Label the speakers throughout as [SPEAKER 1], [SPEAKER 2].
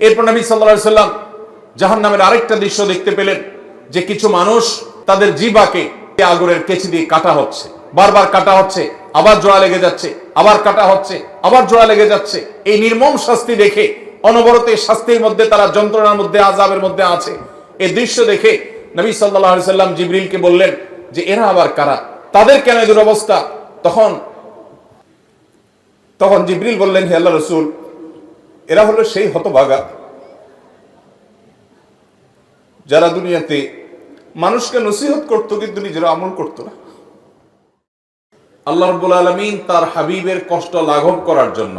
[SPEAKER 1] এরপর নবী সাল্লাল্লাহু আলাইহি সাল্লাম জাহান্নামের আরেকটা দৃশ্য দেখতে পেলেন, যে কিছু মানুষ তাদের জিহ্বাকে আগুনের কেচি দিয়ে কাটা হচ্ছে, বারবার কাটা হচ্ছে, আবার জোড়া লেগে যাচ্ছে, আবার কাটা হচ্ছে, আবার জোড়া লেগে যাচ্ছে। এই নির্মম শাস্তি দেখে, অনবরত শাস্তির মধ্যে তারা যন্ত্রণার মধ্যে, আযাবের মধ্যে আছে, এই দৃশ্য দেখে নবী সাল্লাল্লাহু আলাইহি সাল্লাম জিবরিলকে বললেন যে এরা আবার কারা, তাদের কেন এই দুরবস্থা? তখন জিবরিল বললেন, হে আল্লাহর রাসূল, এরা হলো সেই হতভাগা যারা দুনিয়াতে মানুষকে নসিহত করতো কিন্তু নিজেরা আমল করতো না। আল্লাহ রাব্বুল আলামিন তার হাবিবের কষ্ট লাঘব করার জন্য,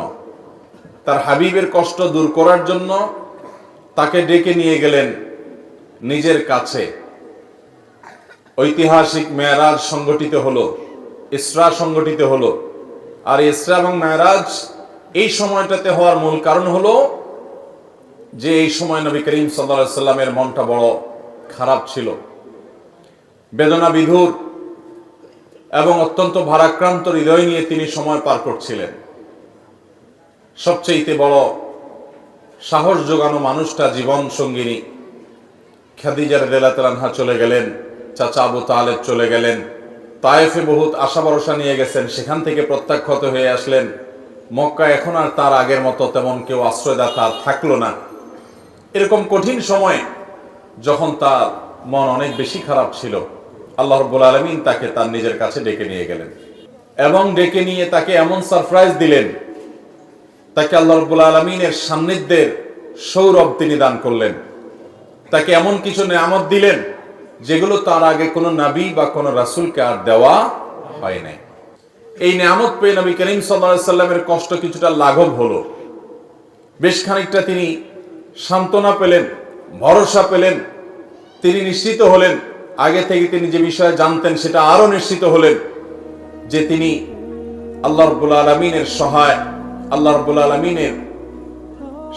[SPEAKER 1] তার হাবিবের কষ্ট দূর করার জন্য তাকে ডেকে নিয়ে গেলেন নিজের কাছে। ঐতিহাসিক মেরাজ সংগঠিত হলো, ইসরা সংগঠিত হলো। আর ইসরা এবং মেরাজ এই সময়টাতে হওয়ার মূল কারণ হলো যে এই সময় নবী করিম সাল্লাল্লাহু আলাইহি সাল্লামের মনটা বড় খারাপ ছিল, বেদনা বিধুর এবং অত্যন্ত ভারাক্রান্ত হৃদয় নিয়ে তিনি সময় পার করছিলেন। সবচেয়ে বড় সাহস যোগানো মানুষটা জীবন সঙ্গিনী খাদিজা রাদিয়াল্লাহু আনহা চলে গেলেন, চাচা আবু তালেব চলে গেলেন, তায়েফে বহুত আশা ভরসা নিয়ে গেছেন, সেখান থেকে প্রত্যাখ্যাত হয়ে আসলেন। মক্কা এখন আর তার আগের মতো তেমন কেউ আশ্রয়দাতা থাকলো না। এরকম কঠিন সময়ে যখন তার মন অনেক বেশি খারাপ ছিল, আল্লাহ রাব্বুল আলামিন তাকে তার নিজের কাছে ডেকে নিয়ে গেলেন এবং ডেকে নিয়ে তাকে এমন সারপ্রাইজ দিলেন, তাকে আল্লাহ রাব্বুল আলামিনের সান্নিধ্যের সৌরভ তিনি দান করলেন। তাকে এমন কিছু নেয়ামত দিলেন যেগুলো তার আগে কোনো নবী বা কোনো রাসূলকে আর দেওয়া হয় নাই। এই নেয়ামত পেয়ে নবী করিম সাল্লাল্লাহু আলাইহি সাল্লামের কষ্ট কিছুটা লাঘব হলো। বেশ খানিকটা তিনি সান্ত্বনা পেলেন, ভরসা পেলেন, তিনি নিশ্চিত হলেন, আগে থেকে তিনি যে বিষয়ে জানতেন সেটা আরো নিশ্চিত হলেন যে তিনি আল্লাহ রাব্বুল আলামিনের সহায়, আল্লাহ রাব্বুল আলামিনের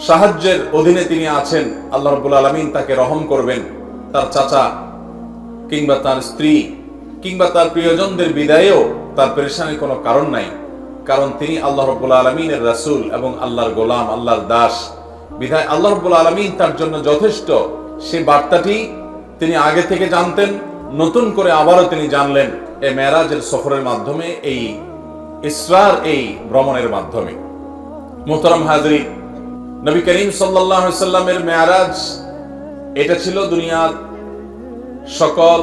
[SPEAKER 1] সাহায্যের অধীনে তিনি আছেন। আল্লাহ রাব্বুল আলামিন তাকে রহম করবেন, তার চাচা কিংবা তার স্ত্রী কিংবা তার প্রিয়জনদের বিদায়েও তার পেরেশানির কোনো কারণ নাই, কারণ তিনি আল্লাহ রাব্বুল আলামিনের রাসূল এবং আল্লাহর গোলাম, আল্লাহর দাস। বিধায় আল্লাহ রাব্বুল আলামিন তার জন্য যথেষ্ট। সেই বার্তাটি তিনি আগে থেকে জানতেন, নতুন করে আবারও তিনি জানলেন এই মেরাজের সফরের মাধ্যমে, এই ইসরার এই ভ্রমণের মাধ্যমে। মুহতারাম হাজরিন, নবী করিম সাল্লাল্লাহু আলাইহি সাল্লামের মেরাজ এটা ছিল দুনিয়ার সকল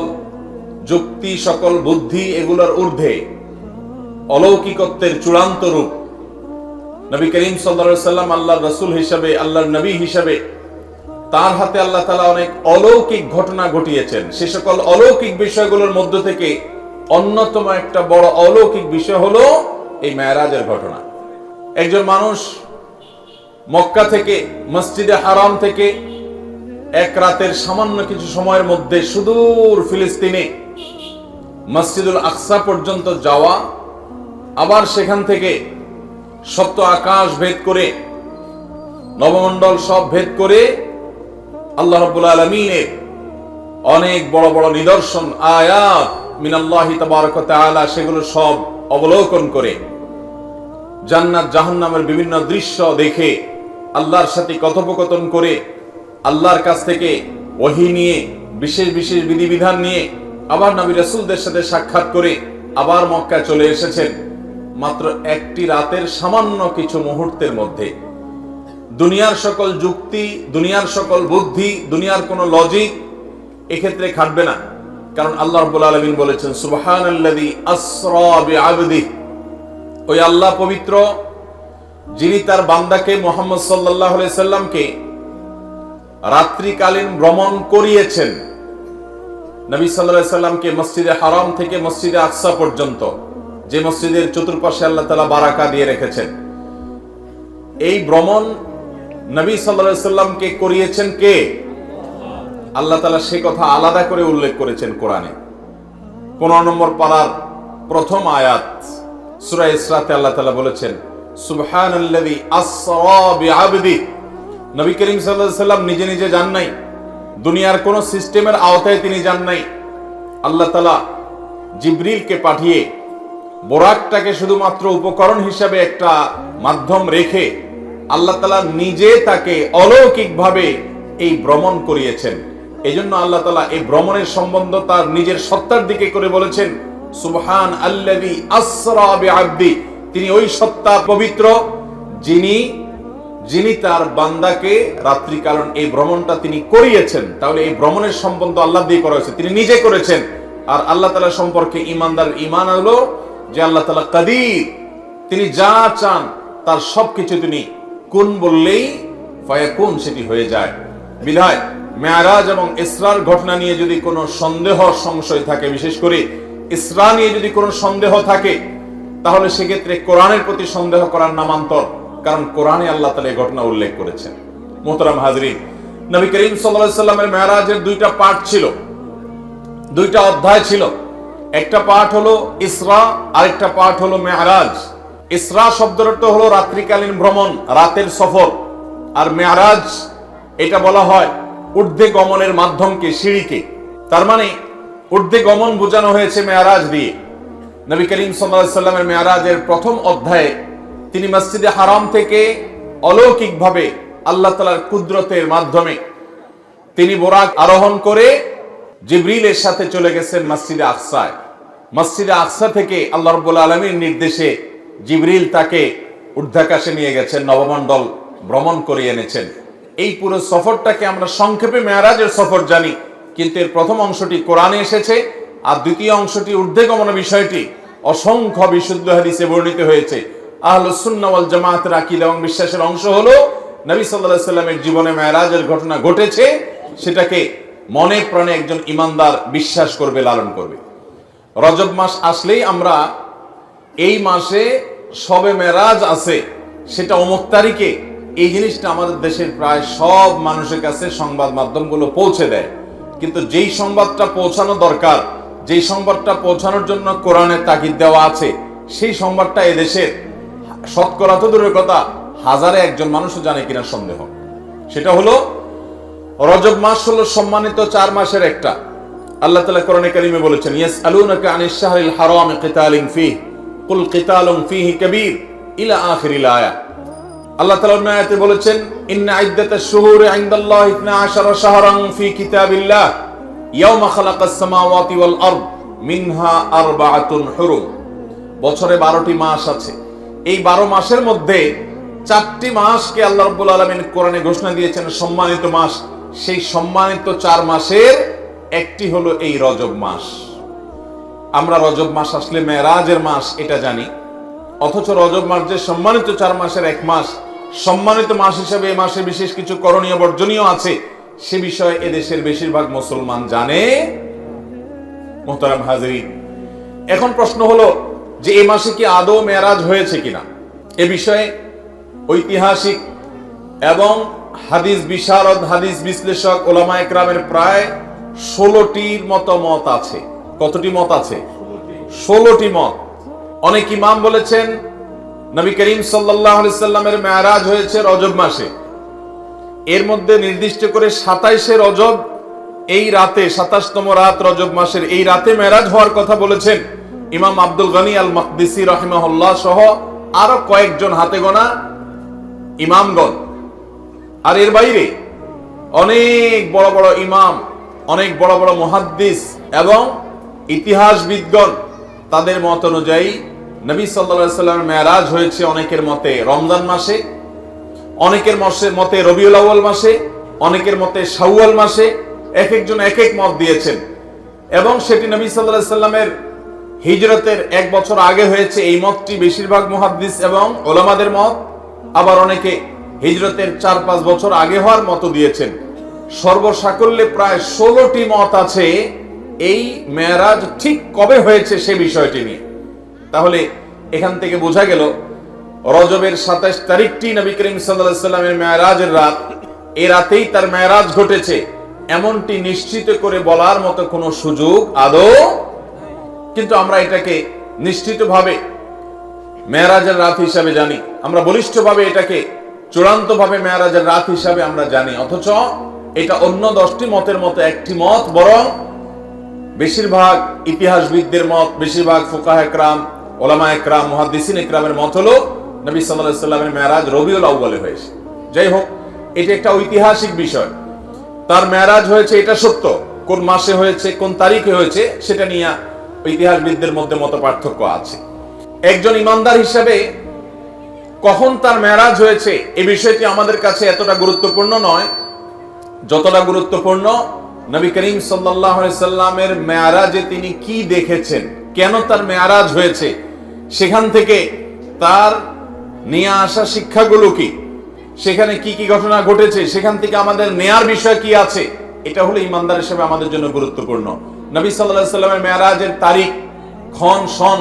[SPEAKER 1] যুক্তি, সকল বুদ্ধি এগুলোর ঊর্ধ্বে অলৌকিকত্বের চূড়ান্ত রূপ। নবী করিম সাল্লাল্লাহু আলাইহি সাল্লাম আল্লাহর রাসূল হিসেবে, আল্লাহর নবী হিসেবে তার হাতে আল্লাহ তাআলা অনেক অলৌকিক ঘটনা ঘটিয়েছেন। সে সকল অলৌকিক বিষয়গুলোর মধ্য থেকে অন্যতম একটা বড় অলৌকিক বিষয় হলো এই মেরাজের ঘটনা। একজন মানুষ মক্কা থেকে, মসজিদে হারাম থেকে এক রাতের সামান্য কিছু সময়ের মধ্যে সুদূর ফিলিস্তিনে মসজিদুল আকসা পর্যন্ত যাওয়া, আবার সেখান থেকে সপ্ত আকাশ ভেদ করে, নবমণ্ডল সব ভেদ করে আল্লাহ রাব্বুল আলামিনের অনেক বড় বড় নিদর্শন, আয়াত মিনাল্লাহি তাবারাক ওয়া তাআলা, সেগুলো সব অবলোকন করে, জান্নাত জাহান্নামের বিভিন্ন দৃশ্য দেখে, আল্লাহর সাথে কথোপকথন করে, আল্লাহর কাছ থেকে ওহী নিয়ে, বিশেষ বিশেষ বিধিবিধান নিয়ে, আবার নবী রাসূলদের সাথে সাক্ষাৎ করে আবার মক্কায় চলে এসেছেন মাত্র একটি রাতের সামান্য কিছু মুহূর্তের মধ্যে। দুনিয়ার সকল যুক্তি, দুনিয়ার সকল বুদ্ধি, দুনিয়ার কোনো লজিক এক্ষেত্রে খাটবে না, কারণ আল্লাহ রাব্বুল আলামিন বলেছেন সুবহানাল্লাযী আসরা বিআবদিহি, ওই আল্লাহ পবিত্র যিনি তার বান্দাকে মুহাম্মদ সাল্লাল্লাহু আলাইহি সাল্লামকে রাত্রিকালীন ভ্রমণ করিয়েছেন। নবী সাল্লাল্লাহু আলাইহি সাল্লামকে মসজিদে হারাম থেকে মসজিদে আকসা পর্যন্ত, যে মসজিদের চতুর্পাশে আল্লাহ তাআলা বারাকা দিয়ে রেখেছেন, এই ভ্রমণ নবী সাল্লাল্লাহু আলাইহি সাল্লামকে করিয়েছেন কে? আল্লাহ তাআলা সে কথা আলাদা করে উল্লেখ করেছেন কোরআনে। 15 নম্বর পারার প্রথম আয়াত সূরা ইসরাতে আল্লাহ তাআলা বলেছেন সুবহানাল্লাযী আসরা বিআবদিহি। নবী করিম সাল্লাল্লাহু আলাইহি সাল্লাম নিজে নিজে যান নাই, দুনিয়ার কোন সিস্টেমের আওতায় তিনি যান নাই। আল্লাহ তাআলা জিবরিলকে পাঠিয়ে বোরাকটাকে শুধুমাত্র উপকরণ হিসাবে একটা মাধ্যম রেখে আল্লাহ তাআলা নিজে তাকে অলৌকিকভাবে এই ভ্রমণ করিয়েছেন। এই জন্য আল্লাহ তাআলা এই ভ্রমণের সম্বন্ধ তার নিজের সত্তার দিকে করে বলেছেন, সুবহান আল্লাযী আসরা বিআবদি, তিনি ওই সত্তা পবিত্র যিনি তার বান্দাকে রাত্রিকালীন এই ভ্রমণটা তিনি করিয়েছেন। তাহলে এই ভ্রমণের সম্বন্ধ আল্লাহ দিয়ে করা হয়েছে, তিনি নিজে করেছেন। আর আল্লাহ তাআলা সম্পর্কে ঈমানদার ঈমান হলো যে আল্লাহ তাআলা কাদির, তিনি যা চান তার সবকিছু তিনি কুন বললেই ফায়াকুন, সেটি হয়ে যায়। বিধায় মেরাজ এবং ইসরার ঘটনা নিয়ে যদি কোনো সন্দেহ সংশয় থাকে, বিশেষ করে ইসরা নিয়ে যদি কোনো সন্দেহ থাকে, তাহলে সেক্ষেত্রে কোরআনের প্রতি সন্দেহ করার নামান্তর, কারণ কোরআনে আল্লাহ তাআলা এই ঘটনা উল্লেখ করেছেন। মুহতারাম হাজরিন, নবী করিম সাল্লাল্লাহু আলাইহি সাল্লামের মেরাজের দুইটা পার্ট ছিল, দুইটা অধ্যায় ছিল। একটা পার্ট হলো ইসরা, আরেকটা পার্ট হলো মেরাজ। ইসরা শব্দের অর্থ হলো রাত্রিকালীন ভ্রমণ, রাতের সফর। আর মেরাজ এটা বলা হয় ঊর্ধ্বে গমনের মাধ্যমকে, সিঁড়িকে। তার মানে ঊর্ধ্বে গমন বোঝানো হয়েছে মেরাজ দিয়ে। নবী করিম সাল্লাল্লাহু আলাইহি সাল্লামের মেরাজের প্রথম অধ্যায়ে তিনি মসজিদে হারাম থেকে অলৌকিকভাবে আল্লাহ তাআলার কুদরতের মাধ্যমে তিনি বোরাক আরোহণ করে জিবরিলের সাথে চলে গেছেন মসজিদে আকসায়। মসজিদে আকসা থেকে আল্লাহ রাব্বুল আলামিনের নির্দেশে জিবরিল তাকে ঊর্ধ্বাকাশে নিয়ে গেছেন, নবমণ্ডল ভ্রমণ করে এনেছেন। এই পুরো সফরটাকে আমরা সংক্ষেপে মেরাজের সফর জানি, কিন্তু এর প্রথম অংশটি কোরআনে এসেছে, আর দ্বিতীয় অংশটি ঊর্ধ্বে গমন বিষয়টি অসংখ্য বিশুদ্ধ হাদিসে বর্ণিত হয়েছে। আহলুস সুন্নাহ ওয়াল জামাতের আকীদা এবং বিশ্বাসের অংশ হলো নবী সাল্লাল্লাহু আলাইহি সাল্লামের জীবনে মেরাজের ঘটনা ঘটেছে, সেটাকে মনে প্রাণে একজন ঈমানদার বিশ্বাস করবে, লালন করবে। রজব মাস আসলেই আমরা এই মাসে শবে মেরাজ আছে, সেটা অমুক তারিখে, এই জিনিসটা আমাদের দেশের প্রায় সব মানুষের কাছে সংবাদ মাধ্যমগুলো পৌঁছে দেয়। কিন্তু যেই সংবাদটা পৌঁছানো দরকার, যেই সংবাদটা পৌঁছানোর জন্য কোরআনে তাগিদ দেওয়া আছে, সেই সংবাদটা এদেশের শতকরা তো দূরের কথা, হাজারে একজন মানুষও জানে কিনা সন্দেহ। সেটা হলো রজব মাস হলো সম্মানিত 4 মাসের একটা। আল্লাহ তাআলা কোরআনে কারীমে বলেছেন, ইয়াসআলুনাকা আনিশ শাহরিল হারাম কিতালিন ফীহি কুল কিতালুন ফীহি কাবীর ইলা আখিরিল আয়া। আল্লাহ তাআলা অন্য আয়াতে বলেছেন, ইন্না ইদ্দাতাশ শুহুরি ইনদাল্লাহি 12 শাহরান ফী কিতাবিল্লাহ ইয়াওমা খালাকাস সামাওয়াতি ওয়াল আরদ মিনহা আরবাআতুন হুরুম। বছরে 12টি মাস আছে। এই 12 মাসের মধ্যে 4টি মাসকে আল্লাহ রাব্বুল আলামিন কোরআনে ঘোষণা দিয়েছেন সম্মানিত মাস। সেই সম্মানিত 4 মাসের একটি হলো এই রজব মাস। আমরা রজব মাস আসলে মেরাজের মাস এটা জানি, অথচ রজব মাস যে সম্মানিত 4 মাসের এক মাস, সম্মানিত মাস হিসেবে এই মাসে বিশেষ কিছু করণীয় বর্জনীয় আছে, সে বিষয়ে এদেশের বেশিরভাগ মুসলমান জানে। মুহতারাম হাজরিন, এখন প্রশ্ন হলো যে এই মাসে কি আদৌ মেরাজ হয়েছে কিনা। এ বিষয়ে ঐতিহাসিক এবং হাদিস বিশারদ, হাদিস বিশ্লেষক, উলামায়ে কেরামের প্রায় 16টির মতো মত আছে। কতটি মত আছে? 16টি মত। অনেক ইমাম বলেছেন নবী করিম সাল্লাল্লাহু আলাইহি সাল্লামের মেরাজ হয়েছে রজব মাসে। এর মধ্যে নির্দিষ্ট করে 27শে রজব, এই রাতে 27তম রাত রজব মাসের এই রাতে মেরাজ হওয়ার কথা বলেছেন ইমাম আব্দুল গনি আল মাকদিসি রাহিমাহুল্লাহ সহ আরো কয়েকজন হাতে গোনা ইমামগণ। আর এর বাইরে অনেক বড় বড় ইমাম, অনেক বড় বড় মুহাদ্দিস এবং ইতিহাসবিদগণ, তাদের মত অনুযায়ী নবী সাল্লাল্লাহু আলাইহি সাল্লামের মেরাজ হয়েছে অনেকের মতে রমজান মাসে, অনেকের মতে রবিউল আউয়াল মাসে, অনেকের মতে শাওয়াল মাসে। এক একজন এক এক মত দিয়েছেন এবং সেটি নবী সাল্লাল্লাহু আলাইহি সাল্লামের হিজরতের 1 বছর আগে হয়েছে, এই মতটি বেশিরভাগ মুহাদ্দিস এবং উলামাদের মত। আবার অনেকে হিজরতের 4-5 বছর আগে হওয়ার মত দিয়েছেন। সর্বসাকল্যে প্রায় 16টি মত আছে এই মেরাজ ঠিক কবে হয়েছে সে বিষয়টি নিয়ে। তাহলে এখান থেকে বোঝা গেল রজবের 27 তারিখটি নবী করিম সাল্লাল্লাহু আলাইহি সাল্লামের মেরাজের রাত। এই রাতেই তার মেরাজ ঘটেছে এমনটি নিশ্চিত করে বলার মতো কোনো সুযোগ আদৌ, কিন্তু আমরা এটাকে নিশ্চিতভাবে মেরাজের রাত হিসাবে জানি, আমরা বলিষ্ঠভাবে এটাকে চূড়ান্তভাবে মেরাজের রাত হিসাবে আমরা জানি। অথচ এটা অন্য 10টি মতের মতো একটি মত, বরং বেশিরভাগ ইতিহাসবিদদের মত, বেশিরভাগ ফুকাহে কেরাম, উলামায়ে কেরাম, মুহাদ্দিসিনে কেরামের মত হলো নবী সাল্লাল্লাহু আলাইহি সাল্লামের মেরাজ রবিউল আউয়ালে হয়েছে। যাই হোক, এটা একটা ঐতিহাসিক বিষয়। তার মেরাজ হয়েছে এটা সত্য, কোন মাসে হয়েছে, কোন তারিখে হয়েছে, সেটা নিয়ে ইতিহাসবিদদের মধ্যে মত পার্থক্য আছে। একজন ইমানদার হিসেবে কখন তার মেরাজ হয়েছে এই বিষয়টি আমাদের কাছে এতটা গুরুত্বপূর্ণ নয় যতটা গুরুত্বপূর্ণ নবী করিম সাল্লাল্লাহু আলাইহি সাল্লামের মেরাজে তিনি কি দেখেছেন, কেন তার মেরাজ হয়েছে, সেখান থেকে তার নিয়ে আসা শিক্ষাগুলো কি, সেখানে কি কি ঘটনা ঘটেছে, সেখান থেকে আমাদের নেয়ার বিষয় কি আছে, এটা হলো ইমানদার হিসেবে আমাদের জন্য গুরুত্বপূর্ণ। নবী সাল্লাল্লাহু আলাইহি সাল্লামের মেরাজের তারিখ, ক্ষণ, সন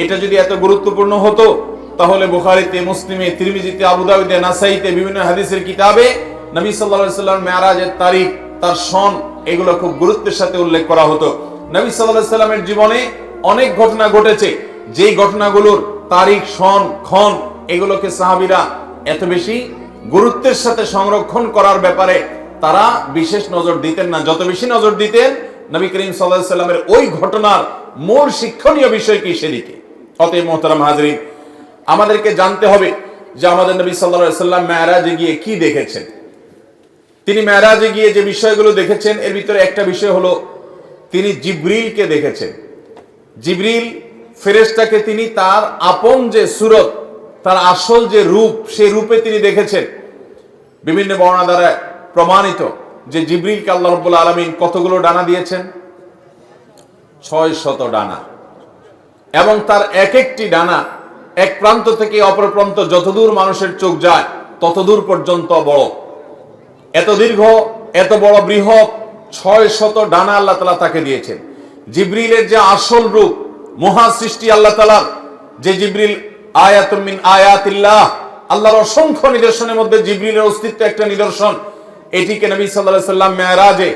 [SPEAKER 1] এটা যদি এত গুরুত্বপূর্ণ হতো তাহলে বুখারীতে, মুসলিমে, তিরমিজিতে, আবু দাউদে, নাসাইতে বিভিন্ন হাদিসের কিতাবে নবী সাল্লাল্লাহু আলাইহি সাল্লামের মেরাজের তারিখ, তার সন এগুলো খুব গুরুত্বের সাথে উল্লেখ করা হতো। নবী সাল্লাল্লাহু আলাইহি সাল্লামের জীবনে অনেক ঘটনা ঘটেছে, যেই ঘটনাগুলোর তারিখ, সন, ক্ষণ এগুলোকে সাহাবীরা এত বেশি গুরুত্বের সাথে সংরক্ষণ করার ব্যাপারে তারা বিশেষ নজর দিতেন না। যত বেশি নজর দিতেন নবী করিম সাল্লাল্লাহু আলাইহি সাল্লামের ওই ঘটনার মূল শিক্ষণীয় বিষয় কি সেদিকে। অতএব মুহতারাম হাজরিন, আমাদেরকে জানতে হবে যে আমাদের নবী সাল্লাল্লাহু আলাইহি সাল্লাম মেরাজে গিয়ে কি দেখেছেন। তিনি মেরাজে গিয়ে যে বিষয়গুলো দেখেছেন এর ভিতরে একটা বিষয় হলো তিনি জিবরিলকে দেখেছেন। জিবরিল ফেরেশতাকে তিনি তার আপন যে সুরত, তার আসল যে রূপ, সেই রূপে তিনি দেখেছেন। বিভিন্ন বর্ণনা দ্বারা প্রমাণিত যে জিবরিলকে আল্লাহ রাব্বুল আলামিন কতগুলো ডানা দিয়েছেন? 600 ডানা, এবং তার এক একটি ডানা এক প্রান্ত থেকে অপর প্রান্ত যতদূর মানুষের চোখ যায় ততদূর পর্যন্ত বড়। এত দীর্ঘ, এত বড় বৃহৎ 600 ডানা আল্লাহ তাআলা তাকে দিয়েছেন। জিবরিলের যে আসল রূপ, মহা সৃষ্টি আল্লাহ তাআলার, যে জিবরিল আয়াতুম মিন আয়াতিল্লাহ, আল্লাহর অসংখ্য নিদর্শনের মধ্যে জিবরিলের অস্তিত্ব একটা নিদর্শন। এটিকে নবী সাল্লাল্লাহু আলাইহি সাল্লাম মেরাজে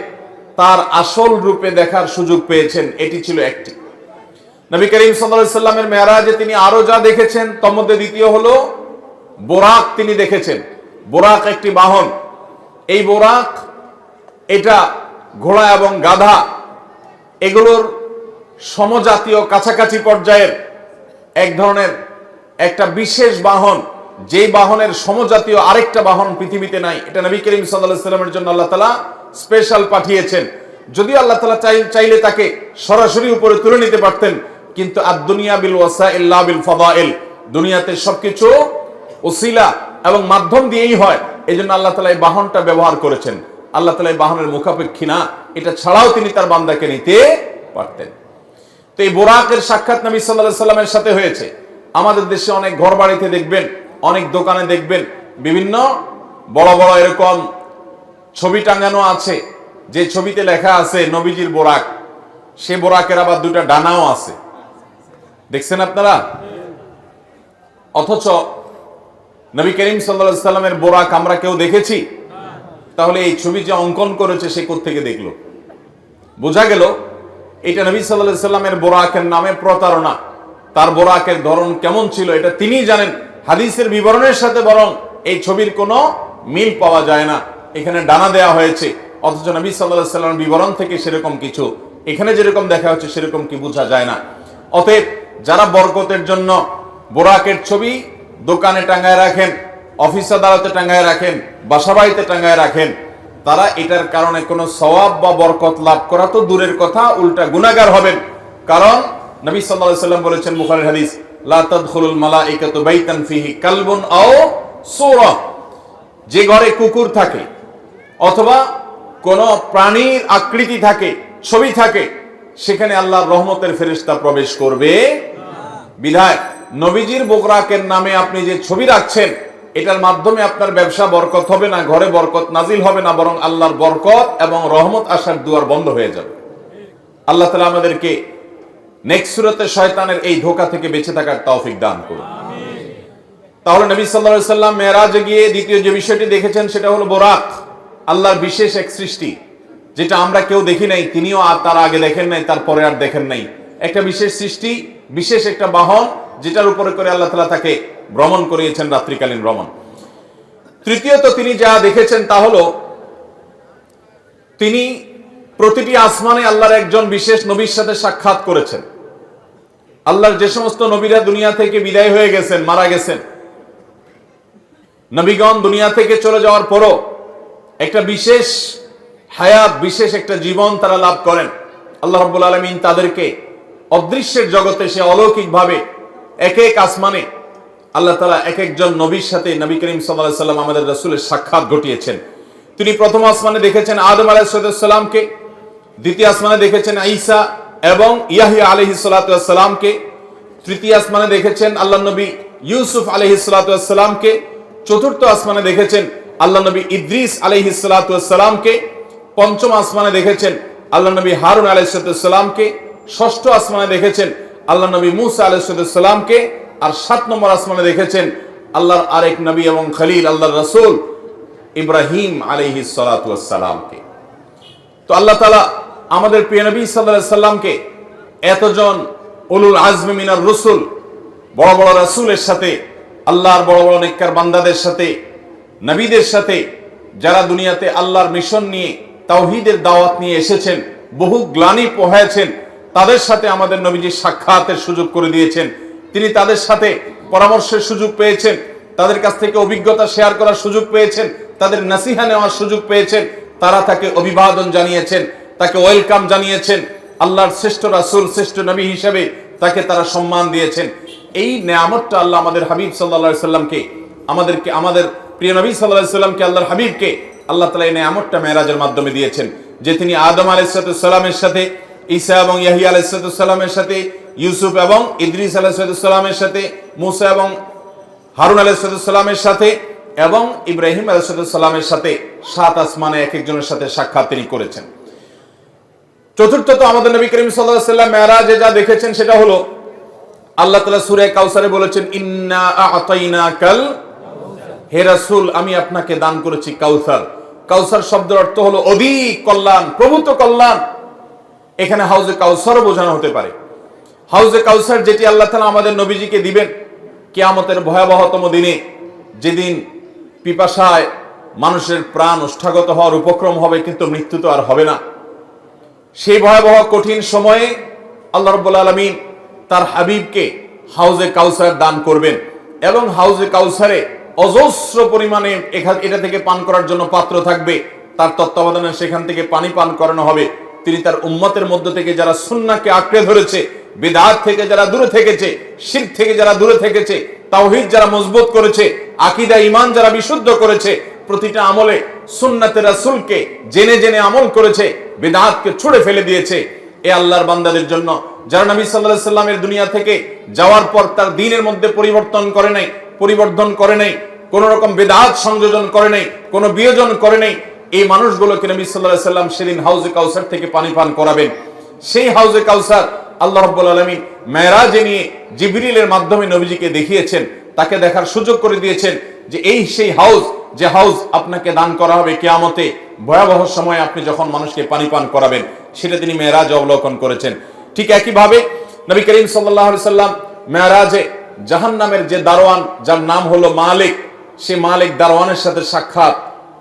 [SPEAKER 1] তার আসল রূপে দেখার সুযোগ পেয়েছেন, এটি ছিল একটি। নবী করিম সাল্লাল্লাহু আলাইহি সাল্লামের মেরাজে তিনি আরো যা দেখেছেন তার মধ্যে দ্বিতীয় হলো বোরাক তিনি দেখেছেন। বোরাক একটি বাহন। এই বোরাক এটা ঘোড়া এবং গাধা এগুলোর সমজাতীয় কাছাকাছি পর্যায়ের এক ধরনের একটা বিশেষ বাহন, যেই বাহনের সমজাতীয় আরেকটা বাহন পৃথিবীতে নাই। এটা নবী করিম সাল্লাল্লাহু আলাইহি সাল্লামের জন্য আল্লাহ তাআলা স্পেশাল পাঠিয়েছেন। যদি আল্লাহ তাআলা চাইলে তাকে সরাসরি উপরে তুলে নিতে পারতেন, কিন্তু আদ-দুনিয়া বিল ওয়াসাইল লা বিল ফাদাইল, দুনিয়াতে সবকিছু ওসিলা এবং মাধ্যম দিয়েই হয়। এইজন্য আল্লাহ তাআলা এই বাহনটা ব্যবহার করেছেন। আল্লাহ তাআলা এই বাহনের মুখাপেক্ষী না, এটা ছাড়াও তিনি তার বান্দাকে নিতে পারতেন। তো এই বোরাকের সাক্ষাৎ নবী সাল্লাল্লাহু আলাইহি সাল্লামের সাথে হয়েছে। আমাদের দেশে অনেক ঘর বাড়িতে দেখবেন, অনেক দোকানে দেখবেন বিভিন্ন বড় বড় এরকম ছবি টাঙানো আছে, যে ছবিতে লেখা আছে নবীজির বোরাক। সে বোরাকের আবার দুটা ডানাও আছে, দেখছেন আপনারা? অথচ নবী করিম সাল্লাল্লাহু আলাইহি সাল্লামের বোরাক আমরা কেউ দেখেছি? তাহলে এই ছবি যে অঙ্কন করেছে সে কোত্থেকে দেখলো? বোঝা গেল এটা নবী সাল্লাল্লাহু আলাইহি সাল্লামের বোরাকের নামে প্রতারণা। তার বোরাকের ধরন কেমন ছিল এটা তিনিই জানেন। হাদিসের বিবরণের সাথে বরং এই ছবির কোনো মিল পাওয়া যায় না। এখানে ডানা দেয়া হয়েছে, অথচ নবী সাল্লাল্লাহু আলাইহি সাল্লামের বিবরণ থেকে সেরকম কিছু, এখানে যেরকম দেখা হচ্ছে সেরকম কি বোঝা যায় না। অতএব যারা বরকতের জন্য বোরাকের ছবি দোকানে টাঙ্গায় রাখেন, অফিস আদালতে টাঙ্গায় রাখেন, বাসাবাড়িতে টাঙ্গায় রাখেন, তারা এটার কারণে কোনো সওয়াব বা বরকত লাভ করা তো দূরের কথা, উল্টা গুনাহগার হবেন। কারণ নবী সাল্লাল্লাহু আলাইহি সাল্লাম বলেছেন বুখারীর হাদিস, লা তাদখুলুল মালাইকাতু বাইতান ফিহি কালবুন আও সূরা, যে ঘরে কুকুর থাকে অথবা কোন প্রাণীর আকৃতি থাকে, ছবি থাকে, সেখানে আল্লাহর রহমতের ফেরেশতা প্রবেশ করবে বিধায় নবীজির বোরাকের নামে আপনি যে ছবি রাখছেন এটার মাধ্যমে আপনার ব্যবসা বরকত হবে না, ঘরে বরকত নাজিল হবে না, বরং আল্লাহর বরকত এবং রহমত আসার দুয়ার বন্ধ হয়ে যাবে। আল্লাহ তাআলা আমাদেরকে নেক্সট সূরাতে শয়তানের এই ধোঁকা থেকে বেঁচে থাকার তৌফিক দান করুন। তাহলে নবী সাল্লাল্লাহু আলাইহি সাল্লাম মেরাজে গিয়ে দ্বিতীয় যে বিষয়টি দেখেছেন সেটা হলো বোরাক, আল্লাহর বিশেষ এক সৃষ্টি, যেটা আমরা কেউ দেখি নাই, তিনিও আর তার আগে দেখেন নাই, তারপরে আর দেখেন নাই। একটা বিশেষ সৃষ্টি, বিশেষ একটা বাহন, যেটার উপরে করে আল্লাহ তাআলা তাকে ভ্রমণ করিয়েছেন, রাত্রিকালীন ভ্রমণ। তৃতীয়ত তিনি যা দেখেছেন তা হলো তিনি প্রতিটি আসমানে আল্লাহর একজন বিশেষ নবীর সাথে সাক্ষাৎ করেছেন। আল্লাহর যে সমস্ত নবীরা দুনিয়া থেকে বিদায় হয়ে গেছেন, মারা গেছেন, নবীগণ দুনিয়া থেকে চলে যাওয়ার পরও একটা বিশেষ হায়াত, বিশেষ একটা জীবন তারা লাভ করেন। আল্লাহ রাব্বুল আলামিন তাদেরকে অদৃশ্যের জগতে সে অলৌকিকভাবে এক এক আসমানে আল্লাহ তাআলা এক একজন নবীর সাথে নবী করিম সাল্লাল্লাহু আলাইহি সাল্লাম আমাদের রাসূলের সাক্ষাৎ ঘটিয়েছেন। তিনি প্রথম আসমানে দেখেছেন আদম আলাইহিস সালামকে, দ্বিতীয় আসমানে দেখেছেন ঈসা এবং ইয়াহইয়া আলাইহিস সালামকে, তৃতীয় আসমানে দেখেছেন আল্লাহ নবী ইউসুফ আলাইহিস সালামকে, চতুর্থ আসমানে দেখেছেন আল্লাহ নবী ইদ্রিস আলাইহিস সালামকে, পঞ্চম আসমানে দেখেছেন আল্লাহ নবী হারুন আলাইহিস সালামকে, ষষ্ঠ আসমানে দেখেছেন আল্লাহ নবী মুসা আলাইহিস সালামকে, আর ৭ নম্বর আসমানে দেখেছেন আল্লাহর আরেক নবী এবং খলিল আল্লাহর রাসূল ইব্রাহিম আলাইহিস সালামকে। তো আল্লাহ তাআলা আমাদের প্রিয় নবী সাল্লাল্লাহু আলাইহি সাল্লামকে এতজন উলুল আজমি মিনার রাসূল, বড় বড় রাসূলের সাথে, আল্লাহর বড় বড় নেককার বান্দাদের সাথে, নবীদের সাথে, যারা দুনিয়াতে আল্লাহর মিশন নিয়ে তাওহীদের দাওয়াত নিয়ে এসেছেন, বহু গ্লানি পোহায়েছেন, তাদের সাথে আমাদের নবীজি সাক্ষাতের সুযোগ করে দিয়েছেন। তিনি তাদের সাথে পরামর্শের সুযোগ পেয়েছেন, তাদের কাছ থেকে অভিজ্ঞতা শেয়ার করার সুযোগ পেয়েছেন, তাদের নসিহা নেওয়ার সুযোগ পেয়েছেন। তারা তাকে অভিবাদন জানিয়েছেন, তাকে ওয়েলকাম জানিয়েছেন, আল্লাহর শ্রেষ্ঠ রাসূল, শ্রেষ্ঠ নবী হিসেবে তাকে তারা সম্মান দিয়েছেন। এই নেয়ামতটা আল্লাহ আমাদের হাবিব সাল্লাল্লাহু আলাইহি সাল্লামকে, আমাদের প্রিয় নবী সাল্লাল্লাহু আলাইহি সাল্লামকে, আল্লাহর হাবিবকে আল্লাহ তাআলা এই নেয়ামতটা মেরাজের মাধ্যমে দিয়েছেন, যে তিনি আদম আলাইহিস সালামের সাথে, ঈসা এবং ইয়াহইয়া আলাইহিস সালামের সাথে, ইউসুফ এবং ইদ্রিস আলাইহিস সালামের সাথে, মুসা এবং হারুন আলাইহিস সালামের সাথে এবং ইব্রাহিম আলাইহিস সালামের সাথে ৭ আসমানে এক একজনের সাথে সাক্ষাৎ তিনি করেছেন। চতুর্থত আমাদের নবী করিম সাল্লাল্লাহু আলাইহি সাল্লাম মেরাজে যা দেখেছেন সেটা হলো আল্লাহ তাআলা সূরা কাউসারে বলেছেন, ইন্না আ'তাইনাকাল, হে রাসূল আমি আপনাকে দান করেছি কাউসার। কাউসার শব্দের অর্থ হলো অধিক কল্যাণ, প্রভূত কল্যাণ। এখানে হাউজে কাউসারও বোঝানো হতে পারে। হাউজে কাউসার যেটি আল্লাহ তাআলা আমাদের নবীজিকে দিবেন কিয়ামতের ভয়াবহতম দিনে, যেদিন পিপাসায় মানুষের প্রাণ ওষ্ঠাগত হওয়ার উপক্রম হবে, কিন্তু মৃত্যু তো আর হবে না। সেই ভয়াবহ কঠিন সময়ে আল্লাহ রাব্বুল আলামিন তার হাবিবকে হাউজে কাউসার দান করবেন এবং হাউজে কাউসারে অজস্র পরিমাণে এটা থেকে পান করার জন্য পাত্র থাকবে। তার তত্ত্বাবধানে সেখান থেকে পানি পান করানো হবে। তিনি তার উম্মতের মধ্য থেকে যারা সুন্নাহকে আঁকড়ে ধরেছে, বিদআত থেকে যারা দূরে থেকেছে, শিরক থেকে যারা দূরে থেকেছে, তাওহীদ যারা মজবুত করেছে, আকীদা ঈমান যারা বিশুদ্ধ করেছে, প্রতিটা আমলে সুন্নাতে রাসূলকে জেনে জেনে আমল করেছে, বিদআতকে ছুঁড়ে ফেলে দিয়েছে, এ আল্লাহর বান্দাদের জন্য যারা নবী সাল্লাল্লাহু আলাইহি সাল্লামের দুনিয়া থেকে যাওয়ার পর তার দ্বীনের মধ্যে পরিবর্তন করে নাই, কোন রকম বিদআত সংযোজন করে নাই, কোন বিয়োজন করে নাই, এই মানুষগুলোকে নবী সাল্লাল্লাহু আলাইহি সাল্লাম সেদিন হাউজে কাউসার থেকে পানি পান করাবেন। সেই হাউজে কাউসার আল্লাহ রাব্বুল আলামিন মেরাজে নিয়ে জিবরিলের মাধ্যমে নবীজিকে দেখিয়েছেন, তাকে দেখার সুযোগ করে দিয়েছেন যে এই সেই হাউজ, যে হাউজ আপনাকে দান করা হবে কিয়ামতে ভয়াবহ সময়ে আপনি যখন মানুষকে পানি পান করাবেন, সেটা তিনি মেরাজে অবলোকন করেছেন। ঠিক একইভাবে নবী করিম সাল্লাল্লাহু আলাইহি সাল্লাম মেরাজে জাহান্নামের যে দারোয়ান, যার নাম হলো মালিক, সে মালিক দারোয়ানের সাথে সাক্ষাৎ,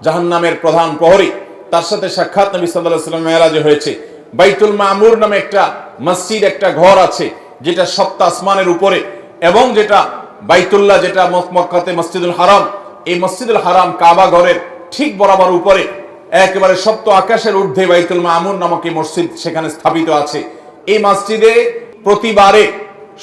[SPEAKER 1] জাহান্নামের প্রধান প্রহরী, তার সাথে সাক্ষাৎ নবী সাল্লাল্লাহু আলাইহি সাল্লাম মেরাজে হয়েছে। বাইতুল মামুর নামে একটা মসজিদ, একটা ঘর আছে যেটা ৭ আসমানের উপরে, এবং যেটা বাইতুল্লাহ, যেটা মক্কাতে মসজিদুল হারাম, এই মসজিদুল হারাম কাবা ঘরের ঠিক বরাবর উপরে একেবারে ৭ আকাশের ঊর্ধ্বে বাইতুল মামুর নামক এই মসজিদ সেখানে স্থাপিত আছে। এই মসজিদে প্রতিবারে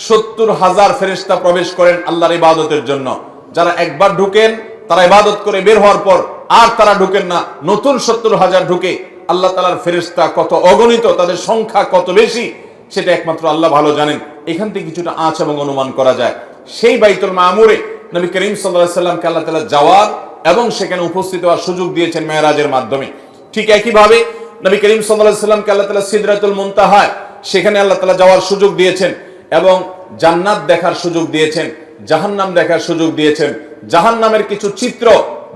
[SPEAKER 1] ৭০,০০০ ফেরেশতা প্রবেশ করেন আল্লাহর ইবাদতের জন্য। যারা একবার ঢুকেন তারা ইবাদত করে বের হওয়ার পর আর তারা ঢুকেন না, নতুন ৭০,০০০ ঢুকে। আল্লাহ তাআলার ফেরেশতা কত অগণিত, তাদের সংখ্যা কত বেশি, সেটা একমাত্র আল্লাহ ভালো জানেন। এখান থেকে কিছুটা আঁচ এবং অনুমান করা যায়। সেই বাইতুল মামুরে নবী করিম সাল্লাল্লাহু আলাইহি সাল্লামকে আল্লাহ তাআলা যাওয়ার এবং সেখানে উপস্থিত হওয়ার সুযোগ দিয়েছেন মেরাজের মাধ্যমে। ঠিক একইভাবে নবী করিম সাল্লাল্লাহু আলাইহি সাল্লামকে আল্লাহ তাআলা সিদরাতুল মুনতাহা, সেখানে আল্লাহ তাআলা যাওয়ার সুযোগ দিয়েছেন এবং জান্নাত দেখার সুযোগ দিয়েছেন, জাহান্নাম দেখার সুযোগ দিয়েছেন। জাহান্নামের কিছু চিত্র,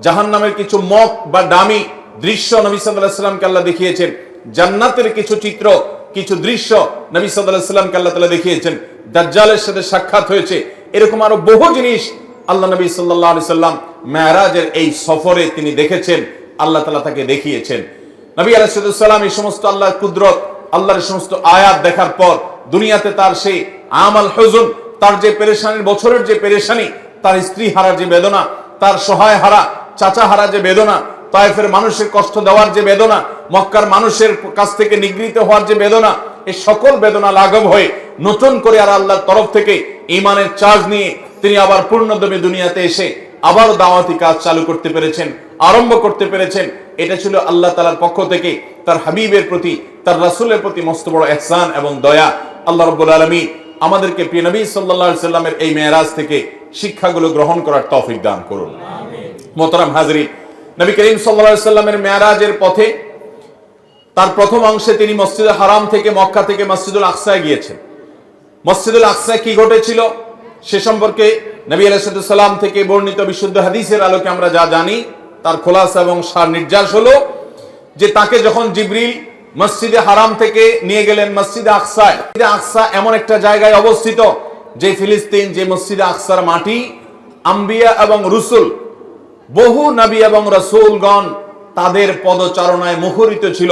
[SPEAKER 1] জাহান্নামের কিছু মক বা ডামি দৃশ্য নবী সাল্লাল্লাহু আলাইহি সাল্লামকে আল্লাহ দেখিয়েছেন। জান্নাতের কিছু চিত্র, কিছু দৃশ্য নবী সাল্লাল্লাহু আলাইহি সাল্লামকে আল্লাহ তাআলা দেখিয়েছেন। দাজ্জালের সাথে সাক্ষাৎ হয়েছে। এরকম আরো বহু জিনিস আল্লাহ নবী সাল্লাল্লাহু আলাইহি সাল্লাম মেরাজের এই সফরে তিনি দেখেছেন, আল্লাহ তাআলা তাকে দেখিয়েছেন। নবী আলাইহিস সালাম এই সমস্ত আল্লাহর কুদরত, আল্লাহর সমস্ত আয়াত দেখার পর দুনিয়াতে তার সেই আমাল হুজুন, তার যে পেরেশানির বছরের যে পেরেশানি, তার স্ত্রী হারার যে বেদনা, তার সহায় হারা চাচা হারা যে বেদনা, তায়েফের মানুষের কষ্ট দেওয়ার যে বেদনা, মক্কার মানুষের কাছ থেকে নিগৃহীত হওয়ার যে বেদনা, এই সকল বেদনা লাঘব হয়ে নতুন করে আর আল্লাহর তরফ থেকে ঈমানের চার্জ নিয়ে তিনি আবার পূর্ণদমে দুনিয়াতে এসে আবার দাওয়াতি কাজ চালু করতে পেরেছেন, আরম্ভ করতে পেরেছেন। এটা ছিল আল্লাহ তাআলার পক্ষ থেকে তার হাবিবের প্রতি, তার রাসূলের প্রতি মস্ত বড় ইহসান এবং দয়া। আল্লাহ রাব্বুল আলামিন আমাদেরকে প্রিয় নবী সাল্লাল্লাহু আলাইহি সাল্লামের এই মেরাজ থেকে শিক্ষাগুলো গ্রহণ করার তৌফিক দান করুন। মোহতারাম হাজরিন, নবী করিম সাল্লাল্লাহু আলাইহি সাল্লামের মেরাজের পথে তার প্রথম অংশে তিনি মসজিদুল হারাম থেকে, মক্কা থেকে মসজিদুল আকসায় গিয়েছেন। মসজিদুল আকসায় কি ঘটেছিল সে সম্পর্কে নবী আলাইহিস সালাম থেকে বর্ণিত বিশুদ্ধ হাদিসের আলোকে আমরা যা জানি তার খোলাসা এবং সার নির্যাস হলো যে তাকে যখন জিবরিল মসজিদে হারাম থেকে নিয়ে গেলেন মসজিদে আকসায়, আকসা এমন একটা জায়গায় অবস্থিত যে ফিলিস্তিন, যে মসজিদে আকসার মাটি আম্বিয়া এবং রসুল, বহু নবী এবং রাসূলগণ তাদের পদচারণায় মুখরিত ছিল।